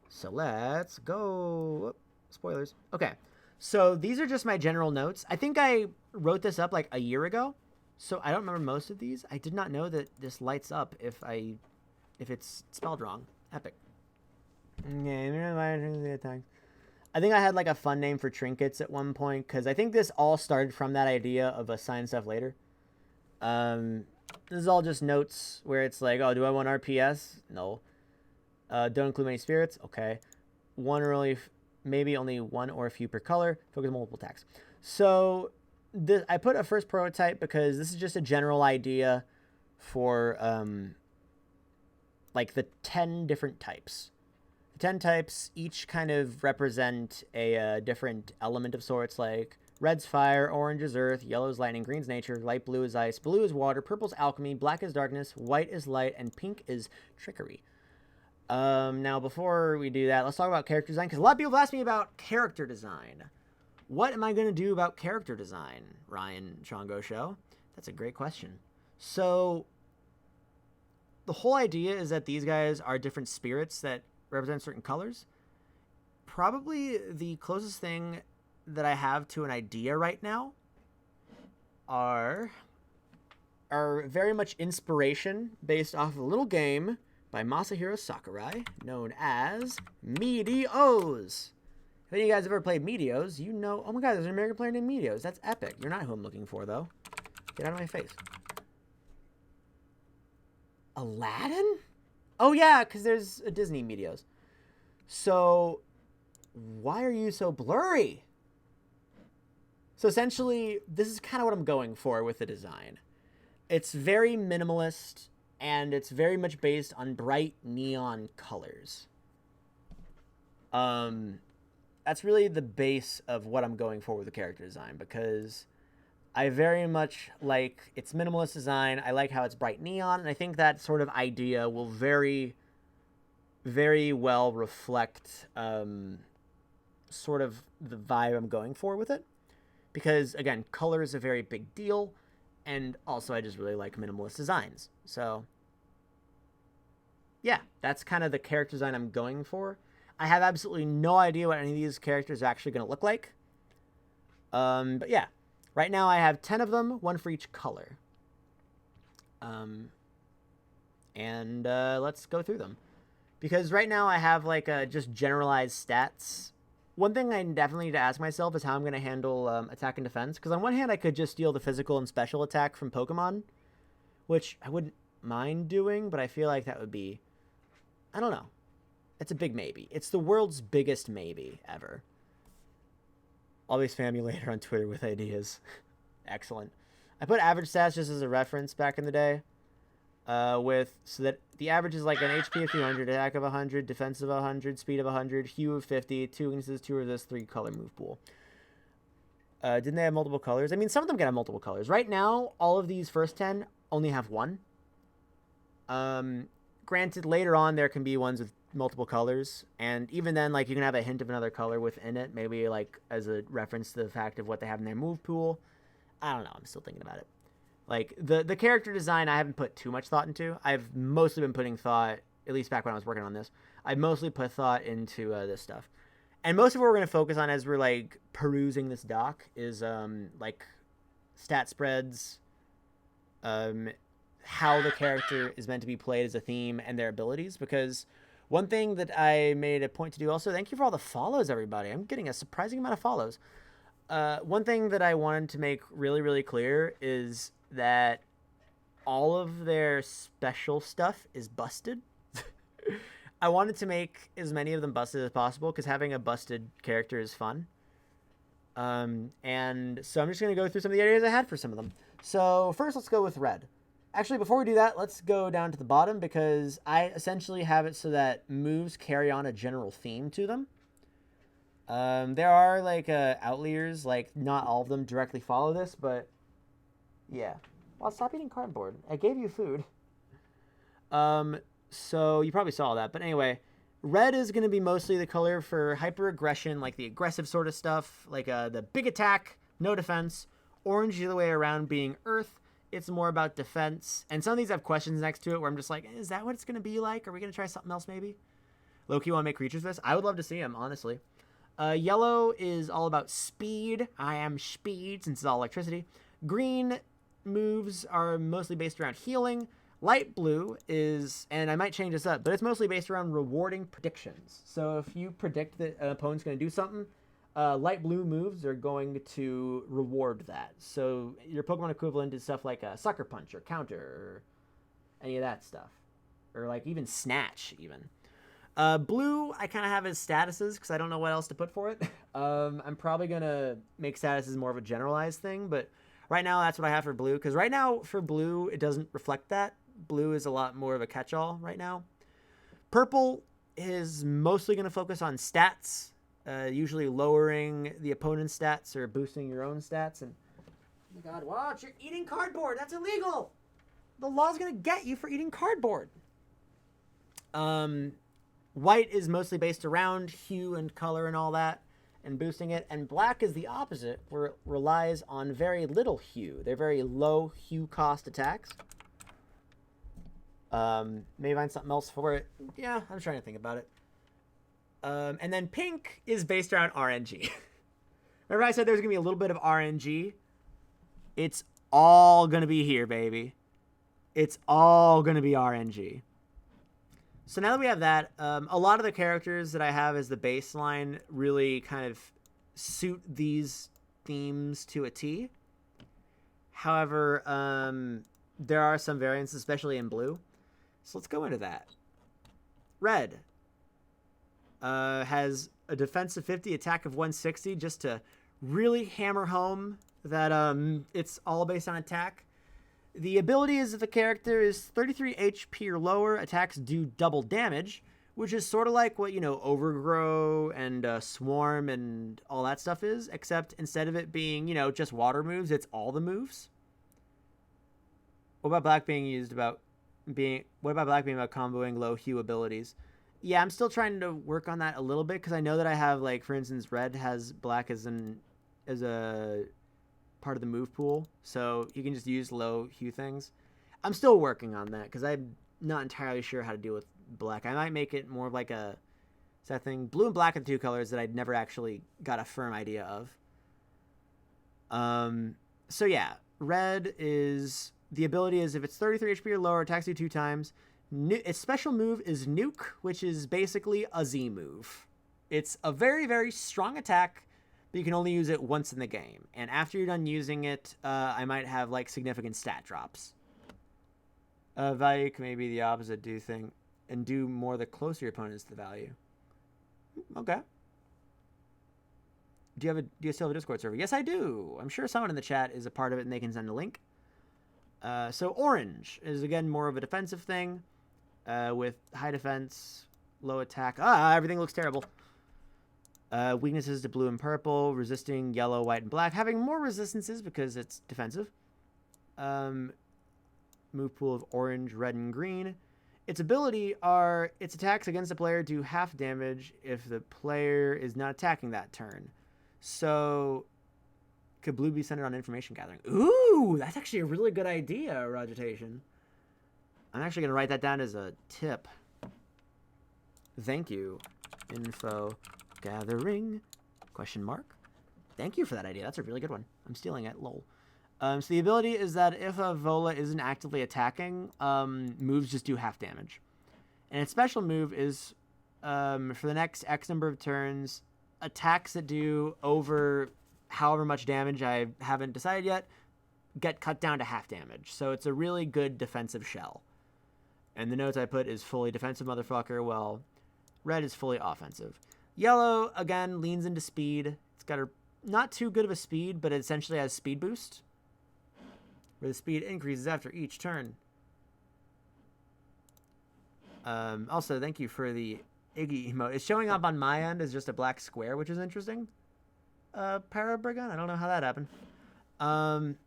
So let's go. Whoop, spoilers. Okay, so these are just my general notes. I think I wrote this up like a year ago, so I don't remember most of these. I did not know that this lights up if it's spelled wrong. Epic. I think I had like a fun name for trinkets at one point, because I think this all started from that idea of assign stuff later. This is all just notes where it's like, oh, do I want RPS? No. Don't include many spirits. Okay. One or only, maybe only one or a few per color. Focus on multiple attacks. So I put a first prototype because this is just a general idea for like the 10 different types. The 10 types each kind of represent a different element of sorts, like red's fire, orange is earth, yellow is lightning, green's nature, light blue is ice, blue is water, purple's alchemy, black is darkness, white is light, and pink is trickery. Now, before we do that, let's talk about character design, because a lot of people have asked me about character design. What am I going to do about character design, Ryan Shango Show? That's a great question. So, the whole idea is that these guys are different spirits that represent certain colors. Probably the closest thing that I have to an idea right now are very much inspiration based off of a little game by Masahiro Sakurai known as Meteos. If any of you guys have ever played Meteos, you know, oh my god, there's an American player named Meteos. That's epic. You're not who I'm looking for, though. Get out of my face. Aladdin? Oh yeah, because there's a Disney Meteos. So, why are you so blurry? So essentially, this is kind of what I'm going for with the design. It's very minimalist, and it's very much based on bright neon colors. That's really the base of what I'm going for with the character design, because I very much like its minimalist design. I like how it's bright neon, and I think that sort of idea will very, very well reflect sort of the vibe I'm going for with it. Because, again, color is a very big deal, and also I just really like minimalist designs. So, yeah, that's kind of the character design I'm going for. I have absolutely no idea what any of these characters are actually going to look like. But yeah, right now I have 10 of them, one for each color. Let's go through them. Because right now I have like just generalized stats. One thing I definitely need to ask myself is how I'm going to handle attack and defense. Because on one hand, I could just steal the physical and special attack from Pokemon, which I wouldn't mind doing, but I feel like that would be, I don't know. It's a big maybe. It's the world's biggest maybe ever. Always spam you later on Twitter with ideas. Excellent. I put average stats just as a reference back in the day. So that the average is like an HP of 300, attack of 100, defense of 100, speed of 100, hue of 50, 2 weaknesses, 2 resist, 3 color move pool. Didn't they have multiple colors? I mean, some of them can have multiple colors. Right now, all of these first 10 only have one. Granted, later on, there can be ones with multiple colors, and even then, like, you can have a hint of another color within it, maybe like as a reference to the fact of what they have in their move pool. I don't know. I'm still thinking about it. Like, the character design, I haven't put too much thought into. I've mostly been putting thought, at least back when I was working on this, I've mostly put thought into this stuff. And most of what we're going to focus on as we're, like, perusing this doc is, like, stat spreads, how the character is meant to be played as a theme, and their abilities. Because one thing that I made a point to do also, thank you for all the follows, everybody. I'm getting a surprising amount of follows. One thing that I wanted to make really, really clear is that all of their special stuff is busted. I wanted to make as many of them busted as possible because having a busted character is fun. And so I'm just going to go through some of the ideas I had for some of them. So first, let's go with red. Actually, before we do that, let's go down to the bottom because I essentially have it so that moves carry on a general theme to them. There are like outliers, like not all of them directly follow this, but yeah. Well, stop eating cardboard. I gave you food. So you probably saw that, but anyway, red is going to be mostly the color for hyper aggression, like the aggressive sort of stuff, like the big attack, no defense. Orange the other way around being earth. It's more about defense, and some of these have questions next to it where I'm just like, is that what it's going to be like? Are we going to try something else maybe? Loki, want to make creatures this? I would love to see him, honestly. Yellow is all about speed. I am speed, since it's all electricity. Green moves are mostly based around healing. Light blue is, and I might change this up, but it's mostly based around rewarding predictions. So if you predict that an opponent's going to do something, light blue moves are going to reward that. So your Pokemon equivalent is stuff like a Sucker Punch or Counter or any of that stuff. Or like even Snatch even. Blue, I kind of have as statuses because I don't know what else to put for it. I'm probably going to make statuses more of a generalized thing, but right now that's what I have for blue, because right now for blue, it doesn't reflect that. Blue is a lot more of a catch-all right now. Purple is mostly going to focus on stats, usually lowering the opponent's stats or boosting your own stats. And oh my god, watch, you're eating cardboard. That's illegal. The law's going to get you for eating cardboard. White is mostly based around hue and color and all that, and boosting it. And black is the opposite, where it relies on very little hue. They're very low hue cost attacks. Maybe find something else for it. Yeah, I'm trying to think about it. And then pink is based around RNG. Remember I said there's going to be a little bit of RNG? It's all going to be here, baby. It's all going to be RNG. So now that we have that, a lot of the characters that I have as the baseline really kind of suit these themes to a T. However, there are some variants, especially in blue. So let's go into that. Red has a defense of 50, attack of 160, just to really hammer home that it's all based on attack. The ability is if a character is 33 HP or lower, attacks do double damage, which is sort of like what, Overgrow and Swarm and all that stuff is, except instead of it being, just water moves, it's all the moves. What about black being about comboing low hue abilities? Yeah, I'm still trying to work on that a little bit, because I know that I have, like, for instance, red has black as a part of the move pool, so you can just use low hue things. I'm still working on that because I'm not entirely sure how to deal with black. I might make it more like a set thing. Blue and black are the two colors that I'd never actually got a firm idea of. So yeah, red is the ability is if it's 33 HP or lower, attacks you 2 times. Its special move is Nuke, which is basically a Z move. It's a very, very strong attack, but you can only use it once in the game. And after you're done using it, I might have, like, significant stat drops. Value can maybe the opposite, do more the closer your opponent is to the value. Okay. Do you still have a Discord server? Yes, I do. I'm sure someone in the chat is a part of it and they can send a link. So orange is, again, more of a defensive thing, with high defense, low attack. Everything looks terrible. Weaknesses to blue and purple, resisting yellow, white, and black, having more resistances because it's defensive. Move pool of orange, red, and green. Its ability are its attacks against the player do half damage if the player is not attacking that turn. So, could blue be centered on information gathering? Ooh, that's actually a really good idea, Rogitation. I'm actually going to write that down as a tip. Thank you. Info gathering, ? Thank you for that idea. That's a really good one. I'm stealing it, lol. So the ability is that if a Vola isn't actively attacking, moves just do half damage. And its special move is, for the next X number of turns, attacks that do over however much damage I haven't decided yet get cut down to half damage. So it's a really good defensive shell. And the notes I put is fully defensive, motherfucker, while red is fully offensive. Yellow, again, leans into speed. It's got a not too good of a speed, but it essentially has speed boost, where the speed increases after each turn. Also, thank you for the Iggy emote. It's showing up on my end as just a black square, which is interesting. Parabrigon? I don't know how that happened.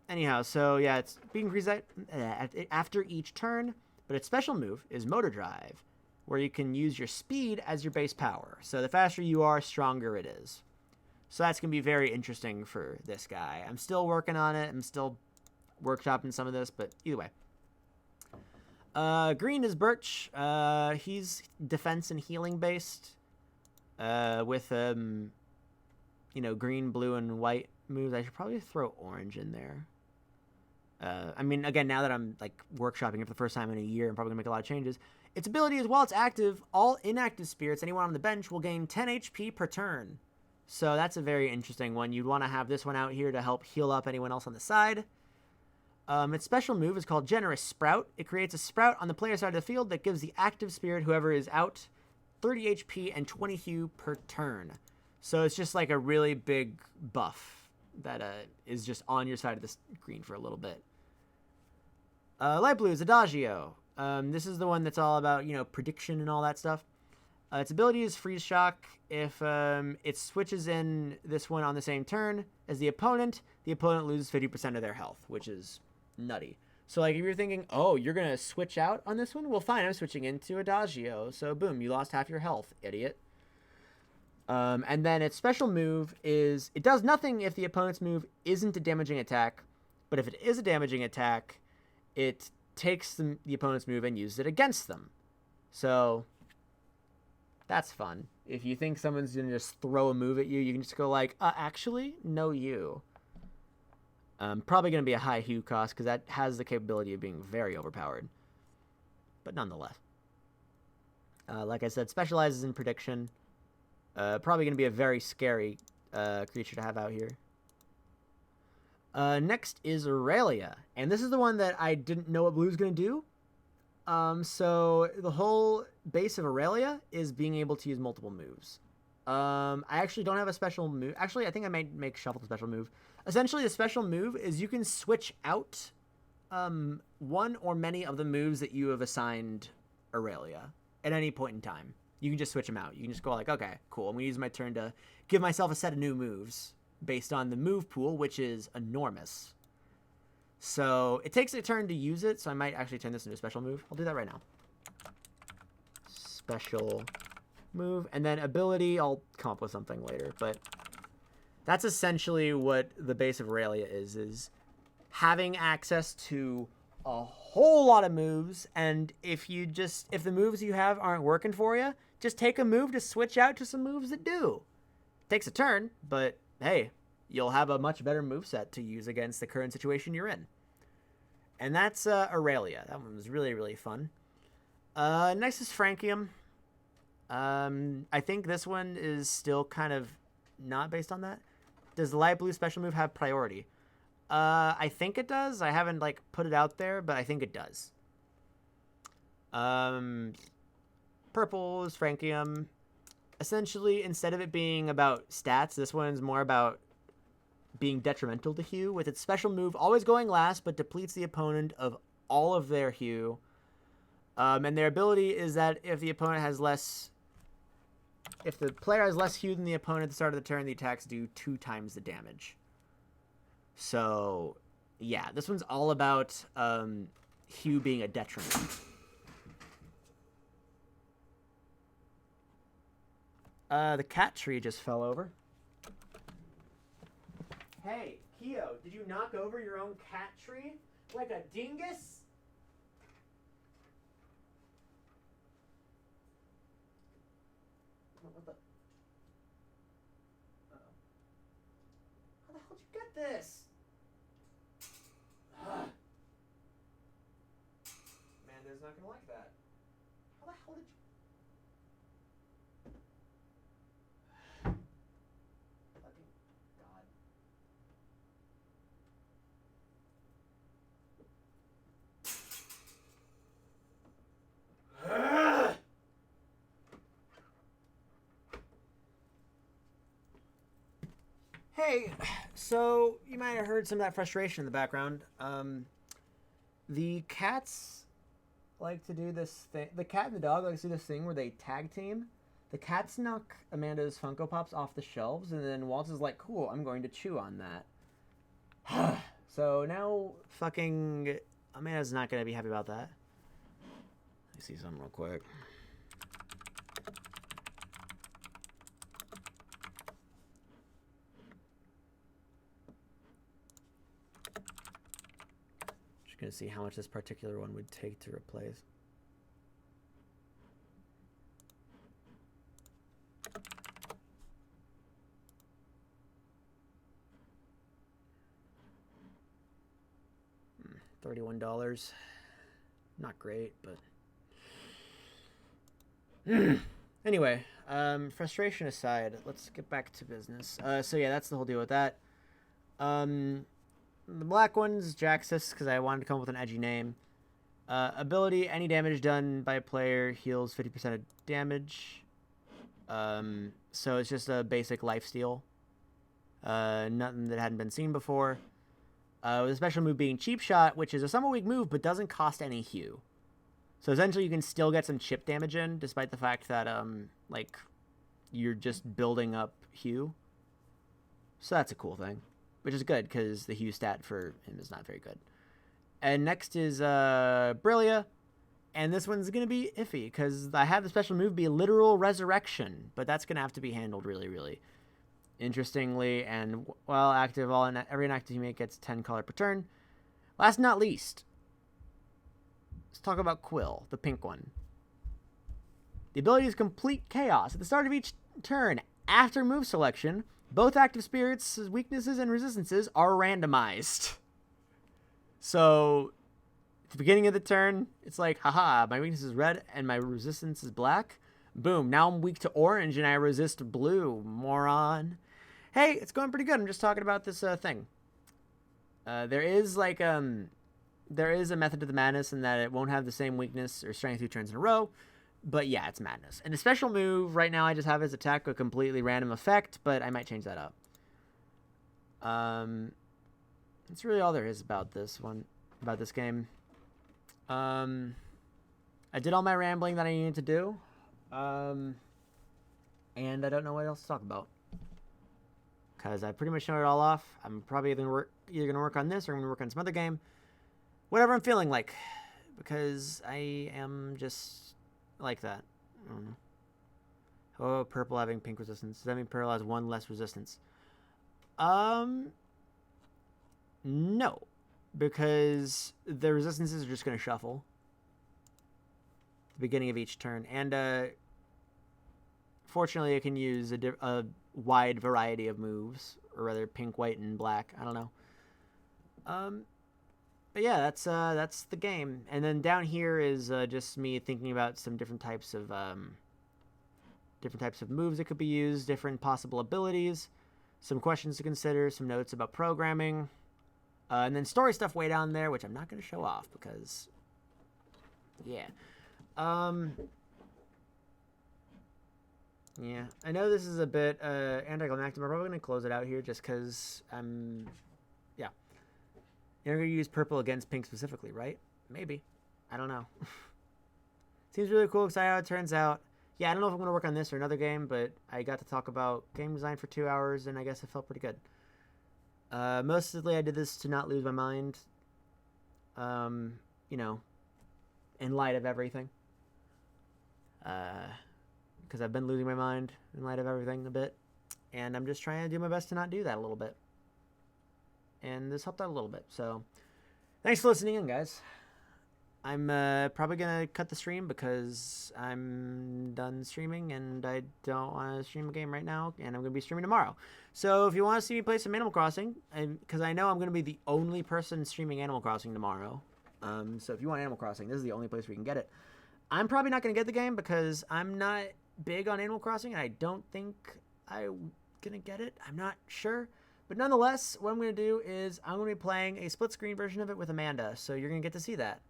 Anyhow, so yeah, it's speed increases after each turn, but its special move is Motor Drive, where you can use your speed as your base power. So the faster you are, stronger it is. So that's going to be very interesting for this guy. I'm still working on it. I'm still workshopping some of this, but either way. Green is Birch. He's defense and healing based, with, green, blue, and white moves. I should probably throw orange in there. I mean, again, now that I'm, like, workshopping it for the first time in a year, I'm probably going to make a lot of changes. Its ability is, while it's active, all inactive spirits, anyone on the bench, will gain 10 HP per turn. So that's a very interesting one. You'd want to have this one out here to help heal up anyone else on the side. Its special move is called Generous Sprout. It creates a sprout on the player side of the field that gives the active spirit, whoever is out, 30 HP and 20 hue per turn. So it's just like a really big buff that is just on your side of the screen for a little bit. Light blue is Adagio. This is the one that's all about, prediction and all that stuff. Its ability is Freeze Shock. If it switches in this one on the same turn as the opponent loses 50% of their health, which is nutty. So, like, if you're thinking, oh, you're going to switch out on this one? Well, fine, I'm switching into Adagio. So, boom, you lost half your health, idiot. And then its special move is, it does nothing if the opponent's move isn't a damaging attack. But if it is a damaging attack, it takes the opponent's move and uses it against them. So, that's fun. If you think someone's going to just throw a move at you, you can just go like, actually, no you. Probably going to be a high hue cost because that has the capability of being very overpowered. But nonetheless. Like I said, specializes in prediction. Probably going to be a very scary creature to have out here. Next is Aurelia. And this is the one that I didn't know what blue was going to do. So the whole base of Aurelia is being able to use multiple moves. I actually don't have a special move. Actually, I think I might make Shuffle the special move. Essentially, the special move is you can switch out one or many of the moves that you have assigned Aurelia at any point in time. You can just switch them out. You can just go like, okay, cool. I'm going to use my turn to give myself a set of new moves based on the move pool, which is enormous. So it takes a turn to use it, so I might actually turn this into a special move. I'll do that right now. Special move. And then ability, I'll come up with something later. But that's essentially what the base of Aurelia is having access to a whole lot of moves. And if the moves you have aren't working for you, just take a move to switch out to some moves that do. Takes a turn, but hey, you'll have a much better moveset to use against the current situation you're in. And that's Aurelia. That one was really, really fun. Next is Francium. I think this one is still kind of not based on that. Does the light blue special move have priority? I think it does. I haven't put it out there, but I think it does. Purple is Francium. Essentially, instead of it being about stats, this one's more about being detrimental to hue, with its special move always going last, but depletes the opponent of all of their hue. And their ability is that if the player has less hue than the opponent at the start of the turn, the attacks do 2 times the damage. So, yeah, this one's all about hue being a detriment. The cat tree just fell over. Hey, Keo, did you knock over your own cat tree? Like a dingus? What the? Uh-oh. How the hell did you get this? Amanda's not gonna like that. How the hell did you... Fucking God. Hey, so you might have heard some of that frustration in the background. The cats like to do this thing. The cat and the dog like to do this thing where they tag team. The cats knock Amanda's Funko Pops off the shelves, and then Walt is like, cool, I'm going to chew on that. So now fucking Amanda's not going to be happy about that. Let me see something real quick. Just going to see how much this particular one would take to replace. $31. Not great, but anyway, frustration aside, let's get back to business. So yeah, that's the whole deal with that. The black one's Jaxus, because I wanted to come up with an edgy name. Ability, any damage done by a player heals 50% of damage. So it's just a basic lifesteal. Nothing that hadn't been seen before. With a special move being Cheap Shot, which is a somewhat weak move, but doesn't cost any Hue. So essentially you can still get some chip damage in, despite the fact that, like, you're just building up Hue. So that's a cool thing. Which is good, because the Hue stat for him is not very good. And next is Brillia. And this one's going to be iffy, because I have the special move be Literal Resurrection. But that's going to have to be handled really, really interestingly. And, well, active every inactive teammate gets 10 color per turn. Last but not least, let's talk about Quill, the pink one. The ability is Complete Chaos. At the start of each turn, after move selection, both active spirits' weaknesses and resistances are randomized. So, at the beginning of the turn, it's like, haha, my weakness is red and my resistance is black. Boom, now I'm weak to orange and I resist blue. Moron. Hey, it's going pretty good. I'm just talking about this thing. There is a method to the madness in that it won't have the same weakness or strength 2 turns in a row. But yeah, it's madness. And the special move, right now I just have as attack a completely random effect, but I might change that up. That's really all there is about this game. I did all my rambling that I needed to do. And I don't know what else to talk about. Because I pretty much showed it all off. I'm probably either going to work on this or I'm going to work on some other game. Whatever I'm feeling like. Because I am just like that. I don't know. Oh, purple having pink resistance. Does that mean purple has 1 less resistance? No. Because the resistances are just going to shuffle. At the beginning of each turn. And, fortunately, it can use a wide variety of moves. Or rather, pink, white, and black. I don't know. But yeah, that's the game. And then down here is just me thinking about some different types of moves that could be used, different possible abilities, some questions to consider, some notes about programming, and then story stuff way down there, which I'm not going to show off because, yeah. Yeah, I know this is a bit anticlimactic. I'm probably going to close it out here just because yeah. You're going to use purple against pink specifically, right? Maybe. I don't know. Seems really cool, excited how it turns out. Yeah, I don't know if I'm going to work on this or another game, but I got to talk about game design for 2 hours, and I guess it felt pretty good. Mostly I did this to not lose my mind. You know, in light of everything. Because I've been losing my mind in light of everything a bit. And I'm just trying to do my best to not do that a little bit. And this helped out a little bit. So, thanks for listening in, guys. I'm probably going to cut the stream because I'm done streaming and I don't want to stream a game right now. And I'm going to be streaming tomorrow. So, if you want to see me play some Animal Crossing, because I know I'm going to be the only person streaming Animal Crossing tomorrow. So, if you want Animal Crossing, this is the only place where you can get it. I'm probably not going to get the game because I'm not big on Animal Crossing. And I don't think I'm going to get it. I'm not sure. But nonetheless, what I'm going to do is I'm going to be playing a split-screen version of it with Amanda, so you're going to get to see that.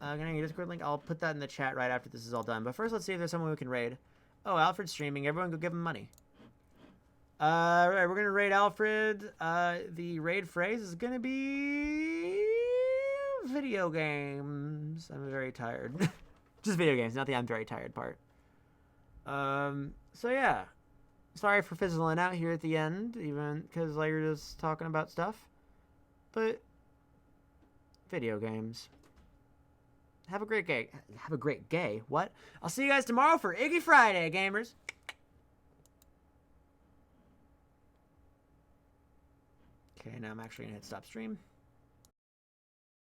I'm going to get a Discord link. I'll put that in the chat right after this is all done. But first, let's see if there's someone we can raid. Oh, Alfred's streaming. Everyone go give him money. Right, we're going to raid Alfred. The raid phrase is going to be video games. I'm very tired. Just video games, not the I'm very tired part. So, yeah. Sorry for fizzling out here at the end, even because like you're just talking about stuff. But video games. Have a great day. Have a great day. What? I'll see you guys tomorrow for Iggy Friday, gamers. Okay, now I'm actually gonna hit stop stream.